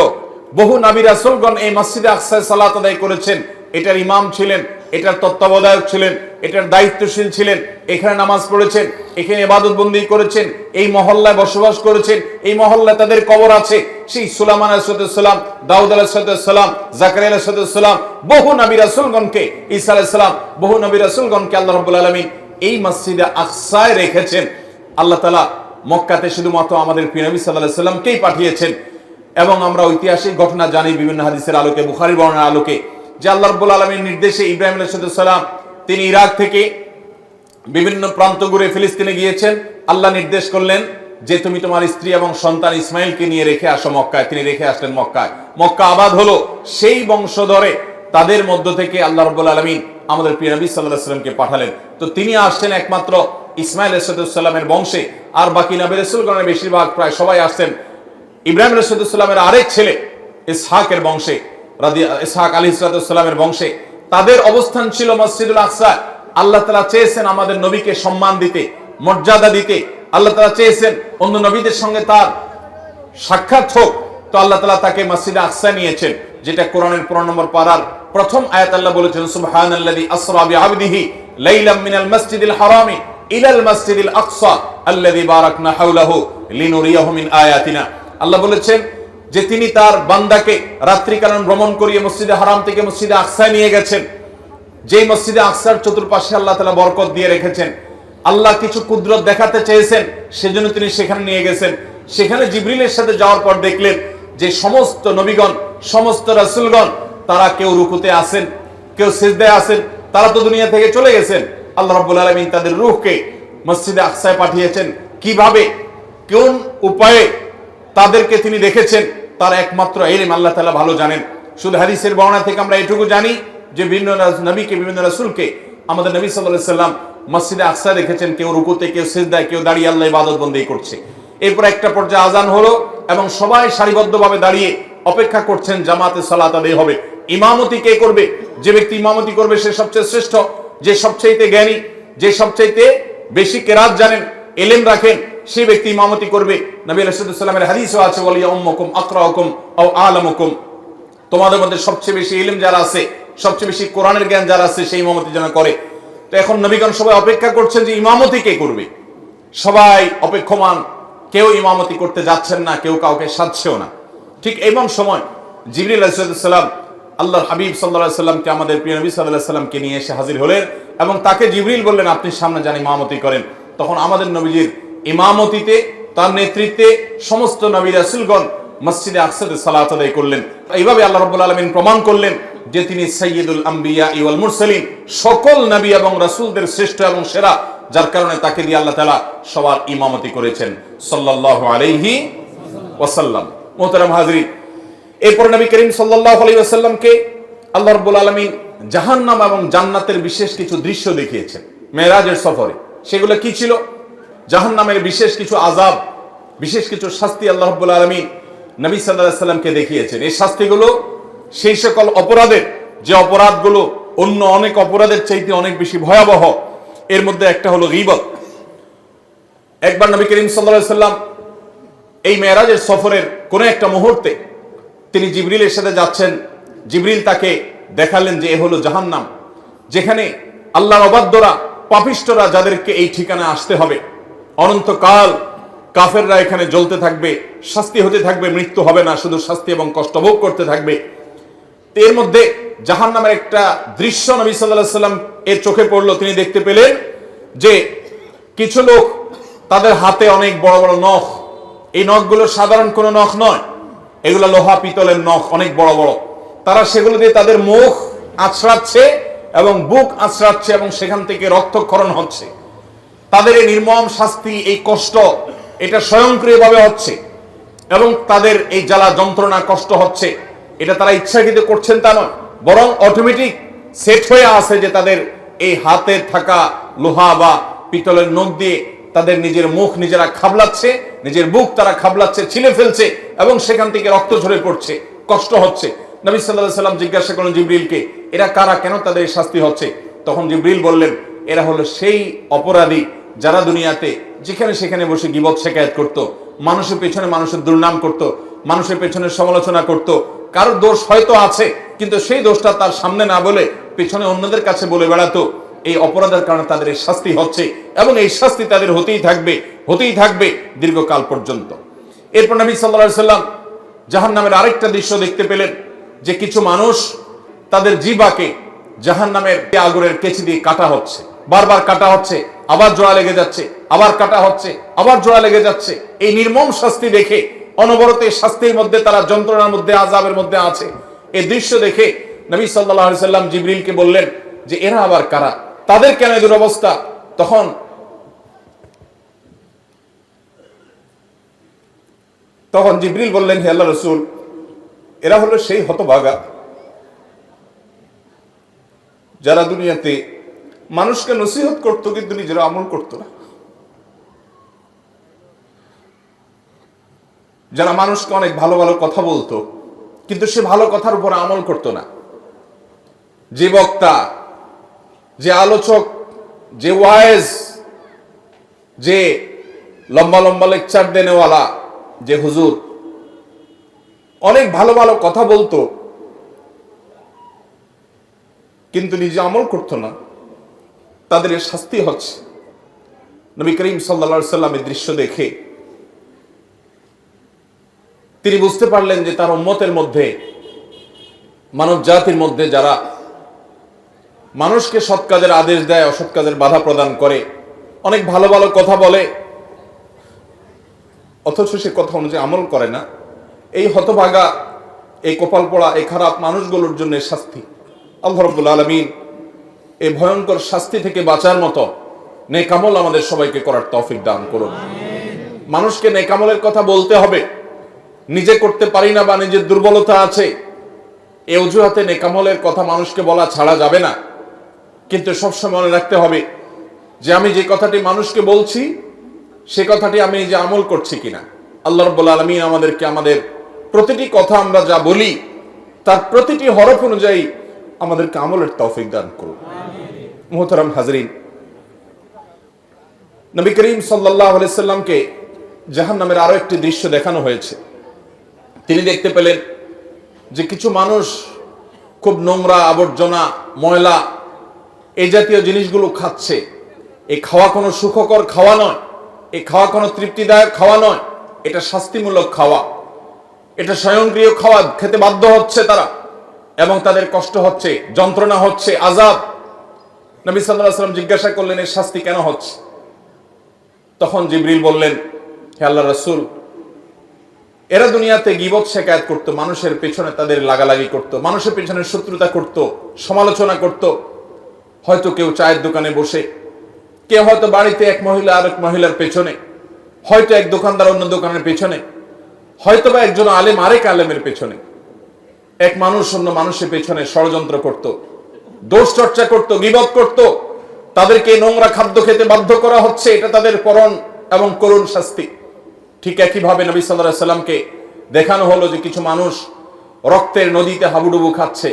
[SPEAKER 1] বহু নবী রাসূলগণ এই মসজিদে আকসায় সালাত আদায় করেছেন, এটার ইমাম ছিলেন, এটার তত্ত্বাবধায়ক ছিলেন, এটার দায়িত্বশীল ছিলেন, এখানে নামাজ পড়েছেন, এখানে ইবাদত বন্দি করেছেন, এই মহল্লায় বসবাস করেছেন, এই মহল্লায় তাদের কবর আছে। সেই সুলাইমান আলাইহিস সালাম, দাউদ আলাইহিস সালাম, জাকারিয়া আলাইহিস সালাম, বহু নবী রাসূলগণকে, ঈসা আলাইহিস সালাম, বহু নবী রাসূলগণকে আল্লাহ রাব্বুল আলামিন এই মসজিদে আকসায় রেখেছেন। আল্লাহ তাআলা মক্কাতে শুধুমাত্র আমাদের প্রিয় নবী সাল্লাল্লাহু আলাইহি সাল্লামকেই পাঠিয়েছেন। এবং আমরা ঐতিহাসিক ঘটনা জানি বিভিন্ন হাদিসের আলোকে, বুখারীর বর্ণনার আলোকে, যে আল্লাহ রাব্বুল আলামিনের নির্দেশে ইব্রাহিম আলাইহিস সালাম তিনি ইরাক থেকে বিভিন্ন প্রান্ত ঘুরে ফিলিস্তিনে গিয়েছেন। আল্লাহ নির্দেশ করলেন যে তুমি তোমার স্ত্রী এবং সন্তান ইসমাইলকে নিয়ে রেখে আসো মক্কায়। তিনি রেখে আসলেন মক্কায়। মক্কা আবাদ হলো, সেই বংশধরে তাদের মধ্য থেকে আল্লাহ রাব্বুল আলামিন আমাদের প্রিয় নবী সাল্লাল্লাহু আলাইহি সাল্লামকে পাঠালেন। তো তিনি আসছেন একমাত্র ইসমাইল আলাইহিস সালামের বংশে, আর বাকি নবী রাসূলগণের বেশিরভাগ প্রায় সবাই আসছেন ইব্রাহিম আলাইহিস সালামের আরেক ছেলে ইসহাকের বংশে, ইসহাক আলাইহিস সালামের বংশে। তাদের অবস্থান ছিল মসজিদুল আকসা। আল্লাহ তাআলা চেয়েছেন আমাদের নবীকে সম্মান দিতে, মর্যাদা দিতে। আল্লাহ তাআলা চেয়েছেন অন্য নবীদের সঙ্গে তার সাক্ষাৎ হোক, তো আল্লাহ তাআলা তাকে মসজিদে আকসা নিয়েছেন, যেটা কোরআনের 15 নম্বর পারার প্রথম আয়াত। আল্লাহ বলেছেন সুবহানাল্লাযী আসরা বিআবদিহি লাইলাম মিনাল মাসজিদিল হারামি ইলাল মাসজিদিল আকসা আল্লাযী বারাকনা হাওলাহু লিনুরিয়াহু মিন আয়াতিনা। আল্লাহ বলেছেন যে তিনি তার বান্দাকে রাত্রিকালীন ভ্রমণ করিয়ে মসজিদে হারাম থেকে মসজিদে আকসায় নিয়ে গেছেন, যেই মসজিদে আকসার চতুর্পাশে আল্লাহ তাআলা বরকত দিয়ে রেখেছেন। আল্লাহ কিছু কুদরত দেখাতে চেয়েছেন, সেজন্য তিনি সেখানে নিয়ে গেছেন। সেখানে জিবরিলের সাথে যাওয়ার পর দেখলেন যে সমস্ত নবীগণ, সমস্ত রাসূলগণ তারা কেউ রুকুতে আছেন, কেউ সিজদায় আছেন, তারা তো দুনিয়া থেকে চলে গেছেন। আল্লাহ রাব্বুল আলামিন তাদের রূহকে মসজিদে আকসায় পাঠিয়েছেন। কিভাবে, কোন উপায়ে তাদেরকে তিনি রেখেছেন তার একমাত্র ইলম আল্লাহ তাআলা ভালো জানেন। শুধু হাদিসের বর্ণনা থেকে আমরা এটুকু জানি যে বিভিন্ন নবীকে, বিভিন্ন রাসূলকে আমাদের নবী সাল্লাল্লাহু আলাইহি সাল্লাম মসজিদে আকসা রেখেছেন, কেউ রুকুতে, কেউ সিজদায়, কেউ দাঁড়িয়ে আল্লাহ ইবাদত বন্দেগী করছে। এরপর একটা পর্যায়ে আজান হলো এবং সবাই সারিবদ্ধভাবে দাঁড়িয়ে অপেক্ষা করছেন জামাতে সালাত আদায় হবে। ইমামতি কে করবে? যে ব্যক্তি ইমামতি করবে সে সবচেয়ে শ্রেষ্ঠ, যে সবচাইতে জ্ঞানী, যে সবচাইতে বেশি কেরাত জানেন, ইলম রাখেন, সেই ব্যক্তি ইমামতি করবে। নবী আলাইহিস সালামের হাদিসও আছে, ওয়ালিয়া উম্মুকুম আকরাউকুম আও আলামুকুম, তোমাদের মধ্যে সবচেয়ে বেশি ইলম যারা আছে, সবচেয়ে বেশি কোরআনের জ্ঞান যারা আছে, সেই ইমামতি যেন করে। তো এখন নবীগণ সবাই অপেক্ষা করছেন যে ইমামতি কে করবে। সবাই অপেক্ষমান, কেউ ইমামতি করতে যাচ্ছেন না, কেউ কাউকে সাধছেও না। ঠিক এমন সময় জিবরিল আলাইহিস সালাম আল্লাহর হাবিব সাল্লাল্লাহু আলাইহি সাল্লামকে, আমাদের প্রিয় নবী সাল্লাল্লাহু আলাইহি সাল্লামকে নিয়ে এসে হাজির হলেন এবং তাকে জিবরিল বললেন আপনি সামনে যান ইমামতি করেন। তখন আমাদের নবীজির ইমামতিতে, তার নেতৃত্বে সমস্ত নবী রাসূলগণ মসজিদে আকসাতে সালাত আদায় করলেন। এইভাবে আল্লাহ রাব্বুল আলামিন প্রমাণ করলেন যে তিনি সাইয়্যিদুল আম্বিয়া ওয়াল মুরসালিন, সকল নবী এবং রাসূলদের শ্রেষ্ঠ এবং সেরা, যার কারণে তাকে দিয়ে আল্লাহ তাআলা সবার ইমামতি করেছেন সাল্লাল্লাহু আলাইহি ওয়াসাল্লাম। মুহতারাম হাজরিন, এরপর নবী করিম সাল্লাল্লাহু আলাইহি ওয়াসাল্লামকে আল্লাহ রাব্বুল আলামিন জাহান্নাম এবং জান্নাতের বিশেষ কিছু দৃশ্য দেখিয়েছেন মেরাজের সফরে। সেগুলো কি ছিল? জাহান্নামের বিশেষ কিছু আযাব, বিশেষ কিছু শাস্তি আল্লাহ রাব্বুল আলামিন নবী সাল্লাল্লাহু আলাইহি ওয়াসাল্লামকে দেখিয়েছেন। এই শাস্তিগুলো সেই সকল অপরাধের, যে অপরাধগুলো অন্য অনেক অপরাধের চাইতে অনেক বেশি ভয়াবহ। এর মধ্যে একটা হলো গীবত। একবার নবী করিম সাল্লাল্লাহু আলাইহি ওয়াসাল্লাম এই মেরাজের সফরের কোন একটা মুহূর্তে তিনি জিবরিলের সাথে যাচ্ছেন। জিবরিল তাকে দেখালেন যে এ হলো জাহান্নাম, যেখানে আল্লাহর অবাধ্যরা, পাপিষ্ঠরা, যাদেরকে এই ঠিকানায় আসতে হবে, অনন্তকাল কাফেররা এখানে জ্বলতে থাকবে, শাস্তি হতে থাকবে, মৃত্যু হবে না, শুধু শাস্তি এবং কষ্ট ভোগ করতে থাকবে। এর মধ্যে জাহান্নামের একটা দৃশ্য নবী সাল্লাল্লাহু আলাইহি ওয়াসাল্লাম এর চোখে পড়লো। তিনি দেখতে পেলেন যে কিছু লোক, তাদের হাতে অনেক বড় বড় নখ। এই নখগুলো সাধারণ কোনো নখ নয়, এগুলো লোহা পিতলের নখ, অনেক বড় বড়। তারা সেগুলো দিয়ে তাদের মুখ আঁচড়াচ্ছে এবং বুক আঁচড়াচ্ছে এবং সেখান থেকে রক্তক্ষরণ হচ্ছে। তাদের এই নির্মম শাস্তি, এই কষ্ট, এটা স্বয়ংক্রিয়ভাবে হচ্ছে এবং তাদের এই জ্বালা যন্ত্রণা কষ্ট হচ্ছে, এটা তারা ইচ্ছাকৃত করছেন তা নয়, বরং অটোমেটিক সেট হয়ে আছে যে তাদের এই হাতে থাকা লোহা বা পিতলের নখ দিয়ে তাদের নিজের মুখ নিজেরা খাবলাচ্ছে, নিজের বুক তারা খাবলাচ্ছে, ছিলে ফেলছে এবং সেখান থেকে রক্ত ঝরে পড়ছে, কষ্ট হচ্ছে। নবী সাল্লাল্লাহু আলাইহি সাল্লাম জিজ্ঞাসা করলেন জিবরিলকে, এরা কারা, কেন তাদের এই শাস্তি হচ্ছে? তখন জিবরিল বললেন, এরা হলো সেই অপরাধী যারা দুনিয়াতে যেখানে সেখানে বসে গীবত শিকায়াত করত, মানুষের পেছনে মানুষের দুর্নাম করত, মানুষের পেছনে সমালোচনা করত। কারোর দোষ হয়তো আছে, কিন্তু সেই দোষটা তার সামনে না বলে পেছনে অন্যদের কাছে বলে বেড়াতো। এই অপরাধের কারণে তাদের এই শাস্তি হচ্ছে এবং এই শাস্তি তাদের হতেই থাকবে দীর্ঘকাল পর্যন্ত। এরপর নবী সাল্লাল্লাহু আলাইহি সাল্লাম জাহান্নামের আরেকটা দৃশ্য দেখতে পেলেন যে কিছু মানুষ তাদের জিহ্বাকে জাহান্নামের আগুনের কেচি দিয়ে কাটা হচ্ছে, বারবার কাটা হচ্ছে, আবার জোড়া লেগে যাচ্ছে, আবার কাটা হচ্ছে, আবার জোড়া লেগে যাচ্ছে। এই নির্মম শাস্তি দেখে, অনবরত শাস্তির মধ্যে তারা যন্ত্রণার মধ্যে, আযাবের মধ্যে আছে, এই দৃশ্য দেখে নবী সাল্লাল্লাহু আলাইহি সাল্লাম জিবরিলকে বললেন যে এরা আবার কারা, তাদের কেন এই দুরবস্থা? তখন জিবরিল বললেন, হে আল্লাহর রাসূল, এরা হলো সেই হতভাগা যারা দুনিয়াতে মানুষকে নসিহত করতো কিন্তু নিজেরা আমল করতো না, যারা মানুষকে অনেক ভালো ভালো কথা বলতো কিন্তু সে ভালো কথার উপর আমল করতো না। যে বক্তা, যে আলোচক, যে ওয়াইজ, যে লম্বা লম্বা লেকচার দেনেওয়ালা, যে হুজুর অনেক ভালো ভালো কথা বলতো কিন্তু নিজে আমল করতো না, তাদের শাস্তি হচ্ছে। নবী করিম সাল্লাল্লাহু আলাইহি সাল্লাম এই দৃশ্য দেখে তিনি বুঝতে পারলেন যে তার উম্মতের মধ্যে, মানব জাতির মধ্যে যারা মানুষকে সৎ কাজের আদেশ দেয়, অসৎ কাজের বাধা প্রদান করে, অনেক ভালো ভালো কথা বলে অথচ সে কথা অনুযায়ী আমল করে না, এই হতভাগা, এই কপাল পোড়া, এই খারাপ মানুষগুলোর জন্য শাস্তি। আল্লাহ রাব্বুল আলামিন এই ভয়ঙ্কর শাস্তি থেকে বাঁচার মতো নেক আমল আমাদের সবাইকে করার তৌফিক দান করুন। মানুষকে নেক আমলের কথা বলতে হবে, নিজে করতে পারি না বা নিজের দুর্বলতা আছে, এই অজুহাতে নেক আমলের কথা মানুষকে বলা ছাড়া যাবে না। কিন্তু সবসময় মনে রাখতে হবে যে আমি যে কথাটি মানুষকে বলছি সে কথাটি আমি নিজে আমল করছি কিনা। আল্লাহ রাব্বুল আলামিন আমাদেরকে আমাদের প্রতিটি কথা আমরা যা বলি তার প্রতিটি হরফ অনুযায়ী আমাদেরকে আমলের তৌফিক দান করুন। মুহতারাম হাজরিন, নবী করিম সাল্লাল্লাহু আলাইহি সাল্লামকে জাহান্নামের আরো একটি দৃশ্য দেখানো হয়েছে। তিনি দেখতে পেলেন যে কিছু মানুষ খুব নোংরা, আবর্জনা, ময়লা, এই জাতীয় জিনিসগুলো খাচ্ছে। এই খাওয়া কোনো সুখকর খাওয়া নয়, এই খাওয়া কোনো তৃপ্তিদায়ক খাওয়া নয়, এটা শাস্তিমূলক খাওয়া, এটা স্বয়ংক্রিয় খাওয়া। খেতে বাধ্য হচ্ছে তারা এবং তাদের কষ্ট হচ্ছে, যন্ত্রণা হচ্ছে, আযাব। নবী সাল্লাল্লাহু আলাইহি ওয়াসাল্লাম জিজ্ঞাসা করলেন এর শাস্তি কেন হচ্ছে? তখন জিবরিল বললেন, হে আল্লাহর রাসূল, এরা দুনিয়াতে গীবত শিকায়াত করত, মানুষের পেছনে তাদের লাগালাগি করত, মানুষের পেছনে শত্রুতা করত, সমালোচনা করত। হয়তো কেউ চায়ের দোকানে বসে, কেউ হয়তো বাড়িতে এক মহিলা আরেক মহিলার পেছনে, হয়তো এক দোকানদার অন্য দোকানের পেছনে, হয়তো বা একজন আলেম আরেক আলেমের পেছনে, এক মানুষ অন্য মানুষের পেছনে ষড়যন্ত্র করত, দোষ চর্চা করত, গীবত করত। তাদেরকে নোংরা খাদ্য খেতে বাধ্য করা হচ্ছে, এটা তাদের পরম এবং করুণ শাস্তি। ঠিক একইভাবে নবী সাল্লাল্লাহু আলাইহি সাল্লামকে দেখানো হলো যে কিছু মানুষ রক্তের নদীতে হাবুডুবু খাচ্ছে,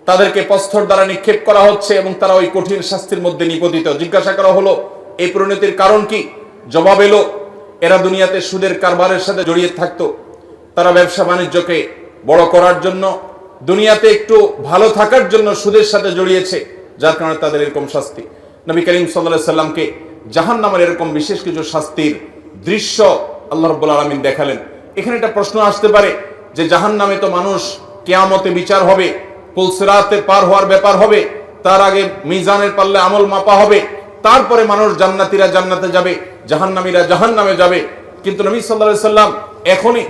[SPEAKER 1] তাদেরকে প্রস্তর দ্বারা নিক্ষেপ করা হচ্ছে এবং তারা ওই কঠিন শাস্তির মধ্যে নিপতিত। জিজ্ঞাসা করা হলো এই পরিণতির কারণ কি? জবাব এলো, এরা দুনিয়াতে সুদের কারবারের সাথে জড়িয়ে থাকতো, তারা ব্যবসা বাণিজ্যকে বড় করার জন্য, দুনিয়াতে একটু ভালো থাকার জন্য সুদের সাথে জড়িয়েছে, যার কারণে তাদের এরকম শাস্তি। নবী করিম সাল্লাল্লাহু আলাইহি সাল্লামকে জাহান্নামের এরকম বিশেষ কিছু শাস্তির দৃশ্য আল্লাহ রাব্বুল আলামিন দেখালেন। এখানে একটা প্রশ্ন আসতে পারে যে জাহান্নামে তো মানুষ কিয়ামতে বিচার হবে, পুলসিরাতে পার হওয়ার ব্যাপার হবে, তার আগে মিজানের পাল্লে আমল মাপা হবে, তারপরে মানুষ জান্নাতীরা জান্নাতে যাবে, জাহান্নামীরা জাহান্নামে যাবে। কিন্তু নবী সাল্লাল্লাহু আলাইহি সাল্লাম এখনই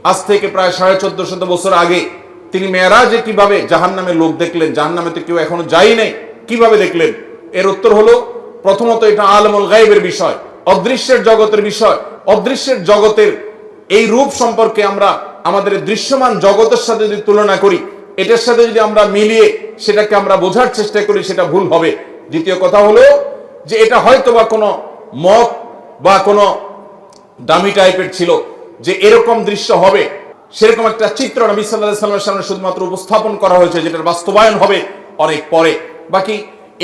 [SPEAKER 1] আজ থেকে প্রায় 1450 বছর আগে তিনি মেরাজে কিভাবে জাহান্নামের লোক দেখলেন, জাহান্নামে তো কেউ এখনো যায়ই নাই, কিভাবে দেখলেন? এর উত্তর হলো, প্রথমত এটা আলমুল গায়বের বিষয়, অদৃশ্যের জগতের বিষয়। অদৃশ্যের জগতের এই রূপ সম্পর্কে আমরা আমাদের দৃশ্যমান জগতের সাথে যদি তুলনা করি, এটার সাথে যদি আমরা মিলিয়ে সেটাকে আমরা বোঝার চেষ্টা করি, সেটা ভুল হবে। দ্বিতীয় কথা হলো যে এটা হয়তো বা কোনো মত বা কোনো দামি টাইপের ছিল যে এরকম দৃশ্য হবে, সেরকম একটা চিত্র নবী সাল্লাল্লাহু আলাইহি ওয়াসাল্লামের সামনে শুধুমাত্র উপস্থাপন করা হয়েছে, যেটার বাস্তবায়ন হবে অনেক পরে। বাকি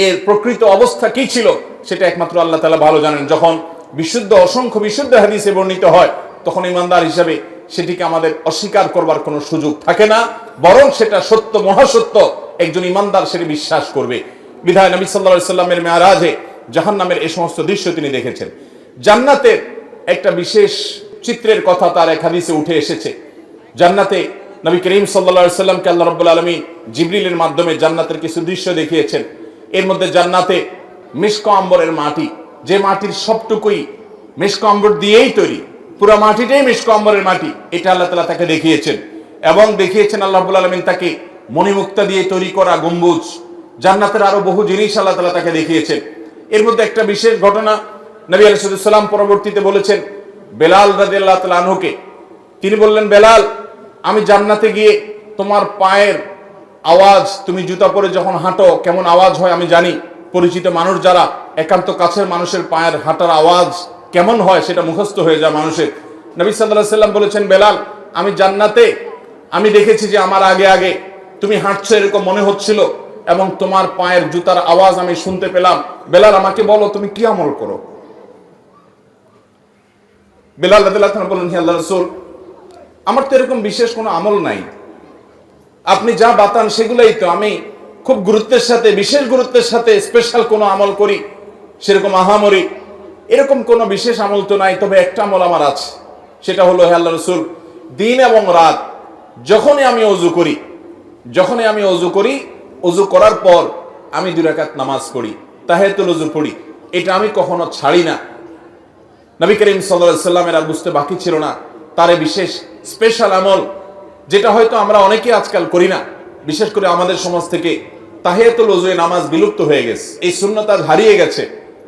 [SPEAKER 1] এর প্রকৃত অবস্থা কি ছিল সেটা একমাত্র আল্লাহ তাআলা ভালো জানেন। যখন বিশুদ্ধ অসংখ্য বিশুদ্ধ হাদিসে বর্ণিত হয়, তখন ইমানদার হিসাবে সেটিকে আমাদের অস্বীকার করবার কোনো সুযোগ থাকে না, বরং সেটা সত্য, মহাসত্য। একজন ইমানদার সেটি বিশ্বাস করবে। বিধায় নবী সাল্লাল্লাহু আলাইহি ওয়াসাল্লামের মেরাজে জাহান্নামের এই সমস্ত দৃশ্য তিনি দেখেছেন। জান্নাতের একটা বিশেষ চিত্রের কথা তার এক হাদিসে উঠে এসেছে। জান্নাতে নবী করিম সাল্লাল্লাহু আলাইহি ওয়াসাল্লামকে আল্লাহ রাব্বুল আলামিন জিবরিলের মাধ্যমে জান্নাতের কিছু দৃশ্য দেখিয়েছেন। এর মধ্যে জান্নাতে মিশক আম্বরের মাটি, যে মাটির সবটুকুই মিশক আম্বর দিয়েই তৈরি, পুরো মাটিটাই মিশক আম্বরের মাটি, এটা আল্লাহ তাআলা তাকে দেখিয়েছেন। এবং দেখিয়েছেন আল্লাহ রাব্বুল আলামিন তাকে মণিমুক্তা দিয়ে তৈরি করা গম্বুজ। জান্নাতের আরো বহু জিনিস আল্লাহ তাআলা তাকে দেখিয়েছেন। এর মধ্যে একটা বিশেষ ঘটনা নবী আলাইহিস সালাম পরবর্তীতে বলেছেন বেলাল রাদিয়াল্লাহু তাআলা আনহুকে। তিনি বললেন, বেলাল, আমি জান্নাতে গিয়ে তোমার পায়ের আওয়াজ, তুমি জুতা পরে যখন হাঁটো কেমন আওয়াজ হয় আমি জানি। পরিচিত মানুষ যারা, একান্ত কাছের মানুষের পায়ের হাঁটার আওয়াজ কেমন হয় সেটা মুখস্থ হয়ে যায় মানুষের। নবী সাল্লাল্লাহু আলাইহি সাল্লাম বলেছেন, বেলাল, আমি জান্নাতে আমি দেখেছি যে আমার আগে আগে তুমি হাঁটছো এরকম মনে হচ্ছিল, এবং তোমার পায়ের জুতার আওয়াজ আমি শুনতে পেলাম। বেলাল, আমাকে বলো তুমি কি আমল করো? বেলাল রাদিয়াল্লাহু তাআলা বললেন, হে আল্লাহর রাসূল, আমার তো এরকম বিশেষ কোনো আমল নাই, আপনি যা বাতান সেগুলোই তো। আমি খুব গুরুত্বের সাথে, বিশেষ গুরুত্বের সাথে স্পেশাল কোনো আমল করি সেরকম আহামরি এরকম কোনো বিশেষ আমল তো নাই। তবে একটা আমল আমার আছে, সেটা হলো, হে আল্লাহর রাসূল, দিন এবং রাত যখনই আমি অজু করি, অজু করার পর আমি 2 রাকাত নামাজ পড়ি, তাহিয়াতুল ওযু পড়ি। এটা আমি কখনো ছাড়ি না। নবী করিম সাল্লাল্লাহু আলাইহি ওয়াসাল্লামের আর বুঝতে বাকি ছিল না তারে বিশেষ স্পেশাল আমল, যেটা হয়তো আমরা অনেকে আজকাল করি না। বিশেষ করে আমাদের সমাজ থেকে তাহিয়াতুল ওযুয়ে নামাজ বিলুপ্ত হয়ে গেছে, এই সুন্নাত আজ হারিয়ে গেছে।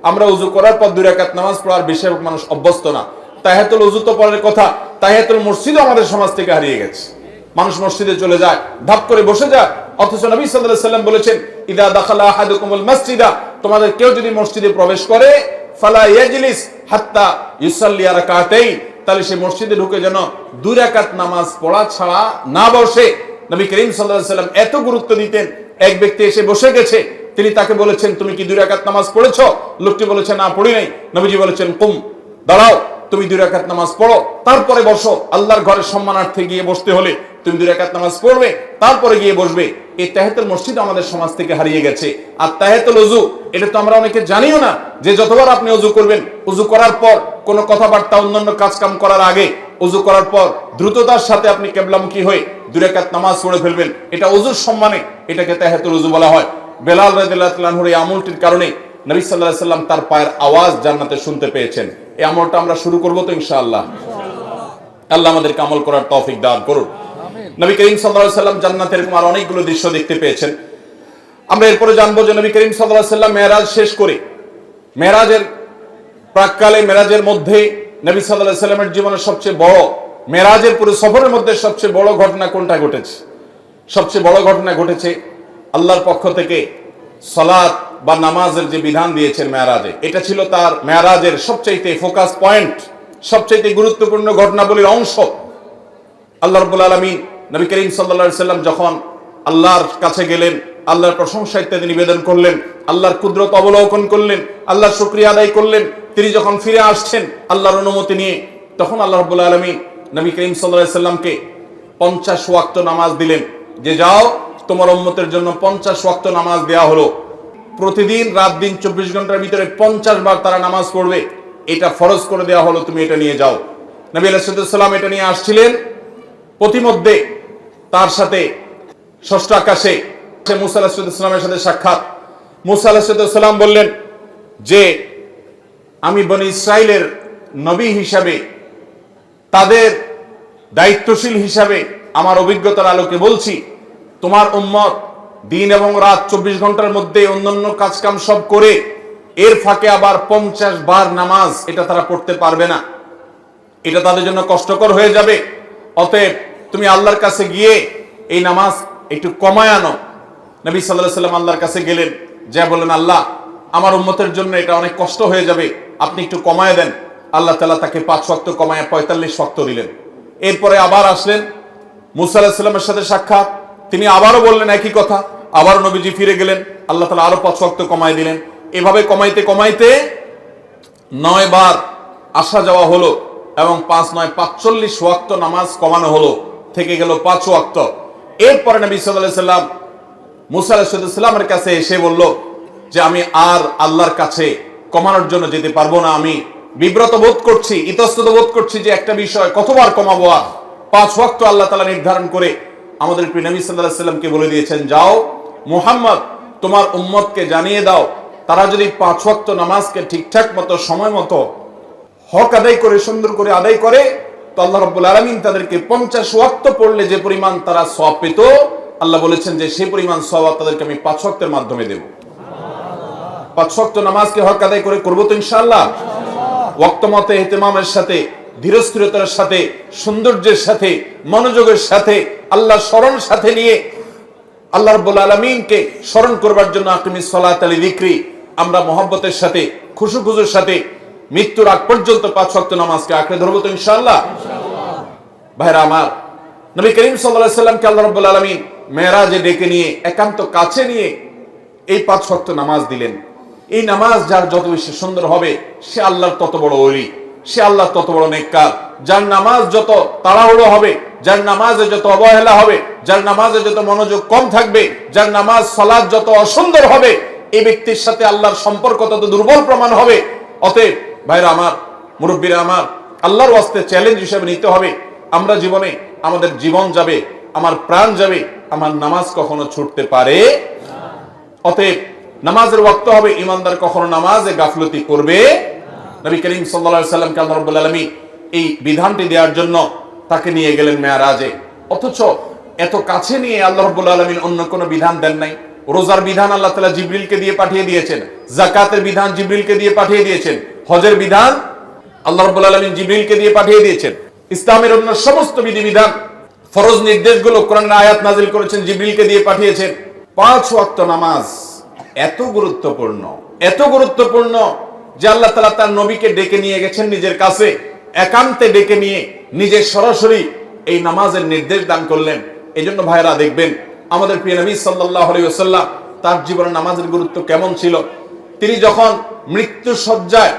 [SPEAKER 1] আমরা ওযু করার পর 2 রাকাত নামাজ পড়ার বেশিরভাগ মানুষ অভ্যস্ত না। তাহিয়াতুল ওযু তো পরের কথা, তাহিয়াতুল মসজিদও আমাদের সমাজ থেকে হারিয়ে গেছে। মানুষ মসজিদে চলে যায়, ধাপ করে বসে যায়, অথচ নবী সাল্লাল্লাহু আলাইহি ওয়াসাল্লাম বলেছেন, ইদা দাখালা আহাদুকুমুল মসজিদা, তোমাদের কেউ যদি মসজিদে প্রবেশ করে, ফালা ইয়াজলিস হাত্তা ইউসাল্লি রাকাতাইন, তাহলে সে মসজিদে ঢুকে যেন 2 রাকাত নামাজ পড়া ছাড়া না বসে। নবী করিম সাল্লাল্লাহু আলাইহি ওয়াসাল্লাম এত গুরুত্ব দিতেন। এক ব্যক্তি এসে বসে গেছে, তিনি তাকে বলেছেন, তুমি কি 2 রাকাত নামাজ পড়েছো? লোকটি বলেছে, না পড়ি নাই। নবীজি বলেছেন, কুম, দাঁড়াও, তুমি 2 রাকাত নামাজ পড়ো, তারপরে বসো। আল্লাহর ঘরের সম্মানার্থে গিয়ে বসতে হলে তুমি 2 রাকাত নামাজ পড়বে, তারপরে গিয়ে বসবে। এই তাহিয়াতুল মসজিদ আমাদের সমাজ থেকে হারিয়ে গেছে। আর তাহিয়াতুল ওযু, এটা তো আমরা অনেকে জানিও না যে যতবার আপনি ওযু করবেন, ওযু করার পর কোনো কথাবার্তা অন্যান্য কাজ কাম করার আগে, ওযু করার পর দ্রুততার সাথে আপনি কিবলামুখী হয়ে 2 রাকাত নামাজ পড়ে ফেলবেন। এটা ওযুর সম্মানে, এটাকে তাহিয়াতুল ওযু বলা হয়। বেলাল রাদিয়াল্লাহু তাআলা আনহুর এই আমলটির কারণে নবী সাল্লাল্লাহু আলাইহি ওয়াসাল্লাম তার পায়ের আওয়াজ জান্নাতে শুনতে পেয়েছেন। এই আমলটা আমরা শুরু করব তো ইনশাআল্লাহ। আল্লাহ আমাদেরকে আমল করার তৌফিক দান করুন। নবী করিম সাল্লাল্লাহু আলাইহি ওয়াসাল্লাম জান্নাতের এরকম আর অনেকগুলো দৃশ্য দেখতে পেয়েছেন। আমরা এরপরে জানবো যে নবী করিম সাল্লাল্লাহু আলাইহি ওয়াসাল্লাম মেরাজ শেষ করে, মেরাজের প্রাককালে, মেরাজের মধ্যে নবী সাল্লাল্লাহু আলাইহি ওয়াসাল্লামের জীবনের সবচেয়ে বড়, মেরাজের পুরো সফরের মধ্যে সবচেয়ে বড় ঘটনা কোনটা ঘটেছে? সবচেয়ে বড় ঘটনা ঘটেছে আল্লাহর পক্ষ থেকে সালাত বা নামাজের যে বিধান দিয়েছেন মেরাজে। এটা ছিল তার মেরাজের সবচাইতে ফোকাস পয়েন্ট, সবচাইতে গুরুত্বপূর্ণ ঘটনাবলীর অংশ। আল্লাহ রাব্বুল আলামিন নবী করিম সাল্লাল্লাহু আলাইহি ওয়াসাল্লাম যখন আল্লাহর কাছে গেলেন, আল্লাহর প্রশংসা ইত্যাদি নিবেদন করলেন, আল্লাহর কুদরত অবলোকন করলেন, আল্লাহর শুকরিয়া আদায় করলেন। তিনি যখন ফিরে আসছেন আল্লাহর অনুমতি নিয়ে, তখন আল্লাহ রাব্বুল আলামিন নবী করিম সাল্লাল্লাহু আলাইহি ওয়াসাল্লামকে 50 ওয়াক্ত নামাজ দিলেন, যে যাও তোমার উম্মতের জন্য 50 ওয়াক্ত নামাজ দেয়া হলো। প্রতিদিন রাত দিন 24 ঘন্টার ভিতরে 50 বার তারা নামাজ পড়বে, এটা ফরজ করে দেওয়া হলো, তুমি এটা নিয়ে যাও। নবী আলাইহিস সালাম এটা নিয়ে আসছিলেন। প্রতিমধ্যে তার সাথে ষষ্ঠ আকাশে মুসা আলাইহিস সালামের সাথে সাক্ষাৎ। মুসা আলাইহিস সালাম বললেন যে আমি বনি ইসরাইলের নবী হিসাবে, তাদের দায়িত্বশীল হিসাবে আমার অভিজ্ঞতার আলোকে বলছি, তোমার উম্মত দিন এবং রাত 24 ঘন্টার মধ্যে অন্যান্য কাজকাম সব করে এর ফাঁকে আবার 50 বার নামাজ এটা তারা পড়তে পারবে না, এটা তাদের জন্য কষ্টকর হয়ে যাবে। অতএব তুমি আল্লাহর কাছে গিয়ে এই নামাজ একটু কমায় আনো। নবী সাল্লাল্লাহু আলাইহি ওয়াসাল্লাম আল্লাহর কাছে গেলেন, যা বললেন, আল্লাহ আমার উম্মতের জন্য এটা অনেক কষ্ট হয়ে যাবে, আপনি একটু কমায় দেন। আল্লাহ তাআলা তাকে 5 ওয়াক্ত কমায় 45 ওয়াক্ত দিলেন। এরপরে আবার আসলেন, মুসা আলাইহিস সালামের সাথে সাক্ষাৎ, তিনি আবারও বললেন একই কথা, আবারও নবীজি ফিরে গেলেন, আল্লাহ তাআলা আরো 5 ওয়াক্ত কমায় দিলেন। এভাবে কমাইতে কমাইতে 9 বার আসা যাওয়া হলো এবং 5 9 45 ওয়াক্ত নামাজ কমানো হলো, থেকে গেল 5 ওয়াক্ত। এরপরে নবী সাল্লাল্লাহু আলাইহি সাল্লাম মুসা আলাইহিস সালামের কাছে এসে বলল যে আমি আর আল্লাহর কাছে কমানোর জন্য যেতে পারবো না, আমি বিব্রত বোধ করছি, ইতস্তত বোধ করছি যে একটা বিষয় কতবার কমাবো। আর 5 ওয়াক্ত আল্লাহ তাআলা নির্ধারণ করে আমাদের প্রিয় নবী সাল্লাল্লাহু আলাইহি সাল্লামকে বলে দিয়েছেন, যাও মুহাম্মদ তোমার উম্মতকে জানিয়ে দাও, তারা যদি 5 ওয়াক্ত নামাজকে ঠিকঠাক মতো সময় মতো হক আদায় করে সুন্দর করে আদায় করে, তো আল্লাহ রাব্বুল আলামিন তাদেরকে 50 ওয়াক্ত পড়লে যে পরিমাণ তারা সওয়াব পেত, আল্লাহ বলেছেন যে সেই পরিমাণ সওয়াব তাদেরকে আমি 5 ওয়াক্তের মাধ্যমে দেব। 5 ওয়াক্ত নামাজকে হক আদায় করে করব তো ইনশাআল্লাহ। ওয়াক্ত মতে ইহতিমামের সাথে, ধীরস্থিরতার সাথে, সৌন্দর্যের সাথে, মনোযোগের সাথে, আল্লাহ স্মরণ সাথে নিয়ে আল্লাহ রাব্বুল আলামিনকে স্মরণ করবার জন্য আকিমিস সালাতা লিযিকরি, আমরা মহব্বতের সাথে, খুশুখুজুর সাথে মৃত্যুর আগ পর্যন্ত 5 ওয়াক্ত নামাজকে আঁকড়ে ধরবো তো ইনশাআল্লাহ। ভাইরা আমার, নবী করিম সাল্লাল্লাহু আলাইহি সাল্লামকে আল্লাহ রাব্বুল আলামিন মেরাজে ডেকে নিয়ে একান্ত কাছে নিয়ে এই 5 ওয়াক্ত নামাজ দিলেন। এই নামাজ যার যত বেশি সুন্দর হবে, সে আল্লাহর তত বড় ওলি, সে আল্লাহর তত বড় নেককার। যার নামাজ যত তাড়াহুড়ো হবে, যার নামাজে যত অবহেলা হবে, যার নামাজে যত মনোযোগ কম থাকবে, যার নামাজ সালাত যত অসুন্দর হবে, এই ব্যক্তির সাথে আল্লাহর সম্পর্ক তত দুর্বল প্রমাণ হবে। অতএব ভাইরা আমার, মুরব্বীরা আমার, আল্লাহর ওয়াস্তে চ্যালেঞ্জ হিসেবে নিতে হবে, আমরা জীবনে আমাদের জীবন যাবে, আমার প্রাণ যাবে, আমার নামাজ কখনো ছুটতে পারে। অতএব নামাজের ওয়াক্ত হবে, ইমানদার কখনো নামাজে গাফলতি করবে। নবী করিম সাল্লাল্লাহু আলাইহি সাল্লামকে আল্লাহ রাব্বুল আলামিন এই বিধানটি দেওয়ার জন্য তাকে নিয়ে গেলেন মেরাজে। অথচ এত কাছে নিয়ে আল্লাহ রাব্বুল আলামিন অন্য কোনো বিধান দেন নাই। রোজার বিধান আল্লাহ তাআলা জিবরিলকে দিয়ে পাঠিয়ে দিয়েছেন, যাকাতের বিধান জিবরিলকে দিয়ে পাঠিয়ে দিয়েছেন, হজের বিধান আল্লাহ রাব্বুল আলামিন জিবরিলকে দিয়ে পাঠিয়ে দিয়েছেন, ইসলামের অন্য সমস্ত বিধিবিধান, ফরজ নির্দেশগুলো কোরআনের আয়াত নাজিল করেছেন, জিবরিলকে দিয়ে পাঠিয়েছেন। 5 ওয়াক্ত নামাজ এত গুরুত্বপূর্ণ, এত গুরুত্বপূর্ণ যে আল্লাহ তাআলা তার নবীকে ডেকে নিয়ে গেছেন নিজের কাছে, একান্তে ডেকে নিয়ে নিজে সরাসরি এই নামাজের নির্দেশ দান করলেন। এজন্য ভাইরা দেখবেন আমাদের প্রিয় নবী সাল্লাল্লাহু আলাইহি ওয়াসাল্লাম তার জীবনে নামাজের গুরুত্ব কেমন ছিল। তিনি যখন মৃত্যু সজ্জায়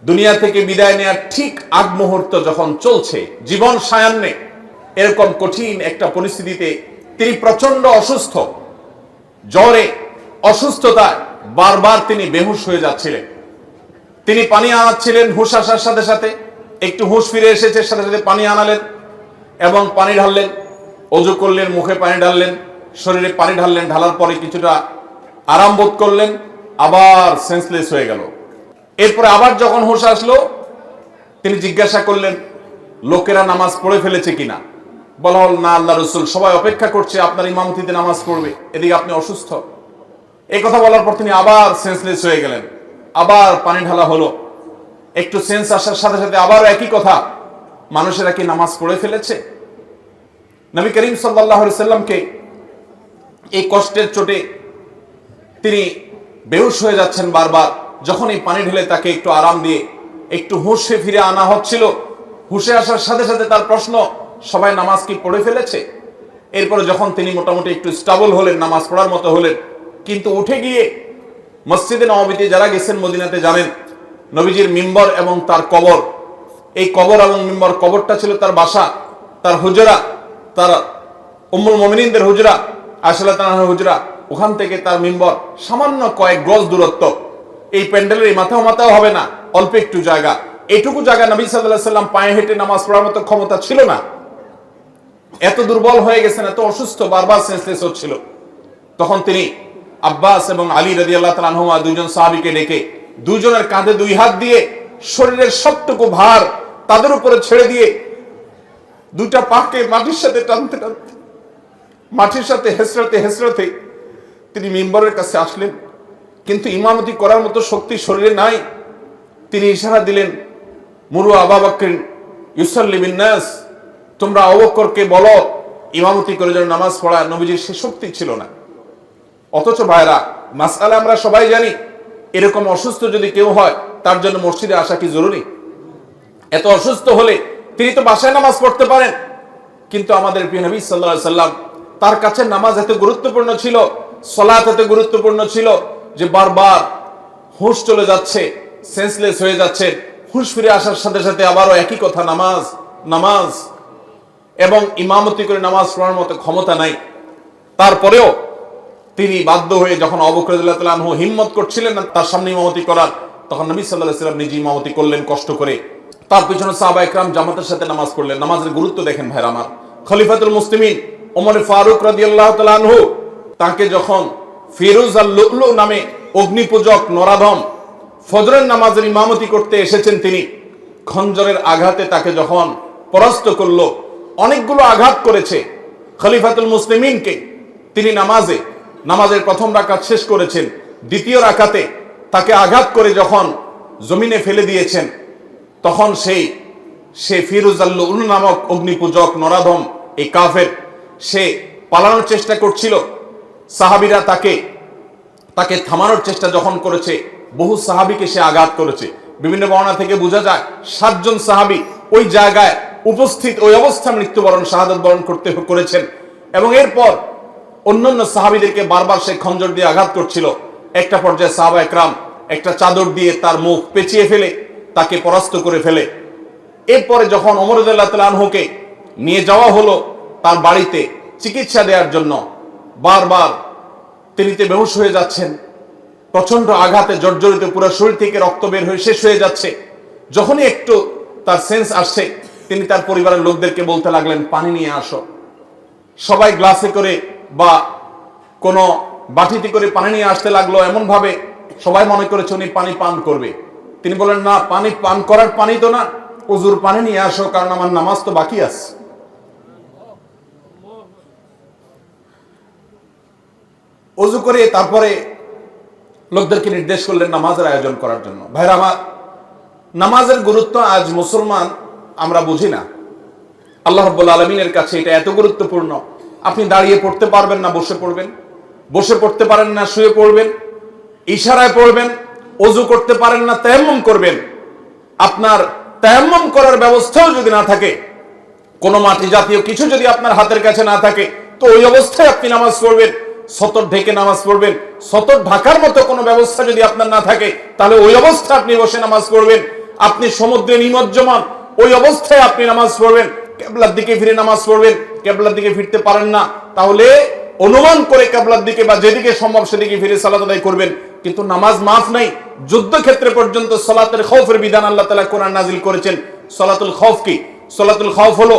[SPEAKER 1] দুনিয়া থেকে বিদায় নেওয়ার ঠিক আগ মুহূর্ত যখন চলছে, জীবন সায়ান্নে, এরকম কঠিন একটা পরিস্থিতিতে তিনি প্রচন্ড অসুস্থ, জ্বরে, অসুস্থতায় বারবার তিনি বেহুশ হয়ে যাচ্ছিলেন। তিনি পানি আনাচ্ছিলেন, হুঁশ আসার সাথে সাথে একটু হুঁশ ফিরে এসেছে, সাথে সাথে পানি আনালেন এবং পানি ঢাললেন, ওযু করলেন, মুখে পানি ঢাললেন, শরীরে পানি ঢাললেন, ঢালার পরে কিছুটা আরাম বোধ করলেন, আবার সেন্সলেস হয়ে গেল। এরপরে আবার যখন হুঁশ আসলো, তিনি জিজ্ঞাসা করলেন লোকেরা নামাজ পড়ে ফেলেছে কিনা। বলা হল না আল্লাহ রাসূল, সবাই অপেক্ষা করছে আপনার ইমামতিতে নামাজ পড়বে, এদিকে আপনি অসুস্থ। এই কথা বলার পর তিনি আবার সেন্সলেস হয়ে গেলেন, আবার পানি ঢালা হলো, একটু সেন্স আসার সাথে সাথে আবার একই কথা, মানুষেরা কি নামাজ পড়ে ফেলেছে। নবী করিম সাল্লাল্লাহু আলাইহি সাল্লামকে এই কষ্টের চোটে তিনি বেহুশ হয়ে যাচ্ছেন বারবার। যখন এই পানি ঢেলে তাকে একটু আরাম দিয়ে একটু হুঁশে ফিরে আনা হচ্ছিল, হুঁশে আসার সাথে সাথে তার প্রশ্ন, সবাই নামাজ কি পড়ে ফেলেছে। এরপরে যখন তিনি মোটামুটি একটু স্টেবল হলেন, নামাজ পড়ার মতো হলেন, কিন্তু উঠে গিয়ে মসজিদে নববীতে যারা গেছেন মদিনাতে জানেন, নবীজির মিম্বর এবং তার কবর, এই কবর এবং মিম্বর, কবরটা ছিল তার বাসা, তার হুজরা, তার উম্মুল মুমিনিনদের হুজরা, আয়েশা রাদিয়াল্লাহু আনহার হুজরা, ওখান থেকে তার মিম্বর সামান্য কয়েক গজ দূরত্ব, এই প্যান্ডেলের এই মাথাও হবে না, অল্প একটু জায়গা, এটুকু জায়গা নবী সাল্লাল্লাহু আলাইহি সাল্লাম পায়ে হেঁটে নামাজ পড়ার মতো ক্ষমতা ছিল না। এত দুর্বল হয়ে গেছেন, এত অসুস্থ, বারবার সেন্সলেস হচ্ছিল। তখন তিনি আব্বাস এবং আলী রাদিয়াল্লাহু তাআলা আনহুমা দুইজন সাহাবীকে ডেকে দুইজনের কাঁধে দুই হাত দিয়ে শরীরের সবটুকু ভার তাদের উপরে ছেড়ে দিয়ে দুইটা পাকে মাটির সাথে টানতে টানতে, মাটির সাথে হেসরাতে হেসরাতে তিনি মিম্বরের কাছে আসলেন। কিন্তু ইমামতি করার মতো শক্তি শরীরে নাই। তিনি ইশারা দিলেন, মুরু আবু বকর ইউসাল্লি বিন নাস, তোমরা আবু বকরকে বলো ইমামতি করে যেন নামাজ পড়া। নবীজির সে শক্তি ছিল না। অথচ ভাইরা, মাসআলা আমরা সবাই জানি, এরকম অসুস্থ যদি কেউ হয় তার জন্য মসজিদে আসা কি জরুরি? এত অসুস্থ হলে তিনি তো বাসায় নামাজ পড়তে পারেন। কিন্তু আমাদের প্রিয় নবী সাল্লাল্লাহু আলাইহি সাল্লাম, তার কাছে নামাজ এত গুরুত্বপূর্ণ ছিল, সালাত এত গুরুত্বপূর্ণ ছিল যে বারবার হুঁশ চলে যাচ্ছে, সেন্সলেস হয়ে যাচ্ছে, হুঁশ ফিরে আসার সাথে সাথে আবারও একই কথা, নামাজ নামাজ, এবং ইমামতি করে নামাজ পড়ার মতো ক্ষমতা নাই। তারপরেও তিনি বাধ্য হয়ে যখন আবু বকর রাদিয়াল্লাহু তাআলা আনহু হিম্মত করছিলেন না তার সামনে ইমামতি করার, তখন নবী সাল্লাল্লাহু আলাইহি সাল্লাম নিজে ইমামতি করলেন কষ্ট করে। তার পিছনে সাহাবায়ে কেরাম জামাতের সাথে নামাজ পড়লেন। নামাজের গুরুত্ব দেখেন ভাইরা আমার। খলিফাতুল মুসলিমিন ওমর ফারুক রাদিয়াল্লাহু তাআলা আনহু তাকে যখন ফিরোজ আল লুলু নামে অগ্নিপূজক নরাধম ফজরের নামাজের ইমামতি করতে এসেছেন, তিনি খঞ্জরের আঘাতে তাকে যখন পরাস্ত করলো, অনেকগুলো আঘাত করেছে খলিফাতুল মুসলিমিনকে, তিনি নামাজের প্রথম রাকাত শেষ করেছেন, দ্বিতীয় রাকাতে তাকে আঘাত করে যখন জমিনে ফেলে দিয়েছেন, তখন সে ফিরোজ আল লুলু নামক অগ্নিপূজক নরাধম এই কাফের, সে পালানোর চেষ্টা করছিল। সাহাবীরা তাকে থামানোর চেষ্টা যখন করেছে, বহু সাহাবীকে সে আঘাত করেছে। বিভিন্ন বর্ণনা থেকে বোঝা যায় 7 জন সাহাবী ওই জায়গায় উপস্থিত, ওই অবস্থায় মৃত্যুবরণ শাহাদাত বরণ করেছেন। এবং এরপর অন্যান্য সাহাবীদেরকে বারবার সে খঞ্জর দিয়ে আঘাত করছিল। একটা পর্যায়ে সাহাবায়ে কেরাম একটা চাদর দিয়ে তার মুখ পেঁচিয়ে ফেলে তাকে পরাস্ত করে ফেলে। এরপরে যখন ওমর রাদিয়াল্লাহু তাআলা আনহুকে নিয়ে যাওয়া হলো তার বাড়িতে চিকিৎসা দেওয়ার জন্য, বারবার তিনি বেহুশ হয়ে যাচ্ছেন, প্রচন্ড আঘাতে জর্জরিত, পুরো শরীর থেকে রক্ত বের হয়ে শেষ হয়ে যাচ্ছে। যখনই একটু তার সেন্স আসছে, তিনি তার পরিবারের লোকদেরকে বলতে লাগলেন, পানি নিয়ে আসো। সবাই গ্লাসে করে বা কোনো বাটিতে করে পানি নিয়ে আসতে লাগলো, এমন ভাবে সবাই মনে করেছে উনি পানি পান করবে। তিনি বলেন, না, পানি পান করার পানি তো না, ওযুর পানি নিয়ে আসো, কারণ আমার নামাজ তো বাকি আছে। ওযু করে তারপরে লোকদেরকে নির্দেশ করলেন নামাজের আয়োজন করার জন্য। ভাইরা আমার, নামাজের গুরুত্ব আজ মুসলমান আমরা বুঝি না। আল্লাহ রাব্বুল আলামিনের কাছে এটা এত গুরুত্বপূর্ণ। আপনি দাঁড়িয়ে পড়তে পারবেন না, বসে পড়বেন, বসে পড়তে পারেন না, শুয়ে পড়বেন, ইশারায় পড়বেন, ওযু করতে পারেন না, তায়াম্মুম করবেন। আপনার তায়াম্মুম করার ব্যবস্থাও যদি না থাকে, কোনো মাটি জাতীয় কিছু যদি আপনার হাতের কাছে না থাকে, তো ওই অবস্থায় আপনি নামাজ পড়বেন, সতর ঢেকে নামাজ পড়বেন। সতর ঢাকার মতো কোনো ব্যবস্থা যদি আপনার না থাকে, তাহলে ওই অবস্থায় আপনি বসে নামাজ পড়বেন। আপনি সমুদ্রে নিমজ্জমান, ওই অবস্থায় আপনি নামাজ পড়বেন, কিবলার দিকে ফিরে নামাজ পড়বেন। কিবলার দিকে ফিরতে পারেন না, তাহলে অনুমান করে কিবলার দিকে বা যেদিকে সম্ভব সেদিকে ফিরে সালাত আদায় করবেন। কিন্তু নামাজ মাফ নাই। যুদ্ধক্ষেত্রে পর্যন্ত সালাতের খৌফের বিধান আল্লাহ তাআলা কোরআন নাজিল করেছেন। সালাতুল খৌফ কি? সালাতুল খৌফ হলো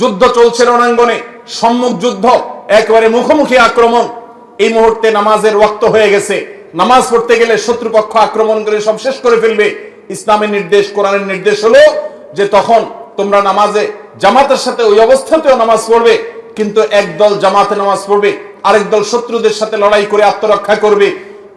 [SPEAKER 1] যুদ্ধ চলছে রণাঙ্গনে, সম্মুখ যুদ্ধ, একেবারে মুখোমুখি আক্রমণ। এই মুহূর্তে নামাজের ওয়াক্ত হয়ে গেছে, নামাজ পড়তে গেলে শত্রুপক্ষ আক্রমণ করে সব শেষ করে ফেলবে। ইসলামের নির্দেশ, কোরআনের নির্দেশ হলো যে তখন তোমরা নামাজে জামাতের সাথে ওই অবস্থাতেও নামাজ পড়বে, কিন্তু একদল জামাতে নামাজ পড়বে, আরেক দল শত্রুদের সাথে লড়াই করে আত্মরক্ষা করবে।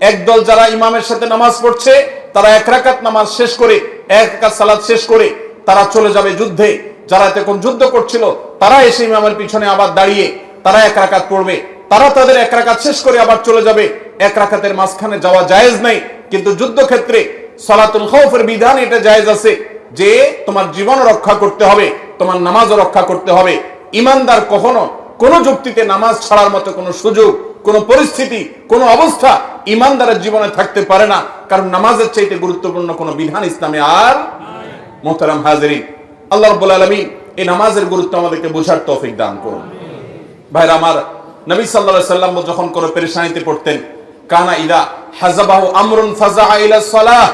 [SPEAKER 1] একদল যারা ইমামের সাথে নামাজ পড়ছে, তারা 1 রাকাত নামাজ শেষ করে, 1 রাকাত সালাত শেষ করে তারা চলে যাবে যুদ্ধে। যারা তখন যুদ্ধ করছিল, তারা এসে ইমামের পিছনে আবার দাঁড়িয়ে তারা 1 রাকাত পড়বে। তারা তাদের 1 রাকাত শেষ করে আবার চলে যাবে। 1 রাকাতের মাঝখানে যাওয়া জায়েজ নাই। কিন্তু যুদ্ধক্ষেত্রে সালাতুল খৌফের বিধান এটা জায়েজ আছে, যে তোমার জীবন রক্ষা করতে হবে, তোমার নামাজও রক্ষা করতে হবে। ইমানদার কখনো কোনো যুক্তিতে নামাজ ছাড়ার মতো কোনো সুযোগ, কোনো পরিস্থিতি, কোনো অবস্থা ইমানদারের জীবনে থাকতে পারে না, কারণ নামাজের চাইতে গুরুত্বপূর্ণ কোনো বিধান ইসলামে আর মোহতারাম হাজিরিন, আল্লাহ রাব্বুল আলামিন এই নামাজের গুরুত্ব আমাদেরকে বোঝার তৌফিক দান করুন। ভাইরা আমার, নবী সাল্লাল্লাহু আলাইহি সাল্লাম যখন কোনো পেরেশানিতে পড়তেন, কানা ইদা হাযাবাহু আমরুন ফাযাআ ইলা সালাহ,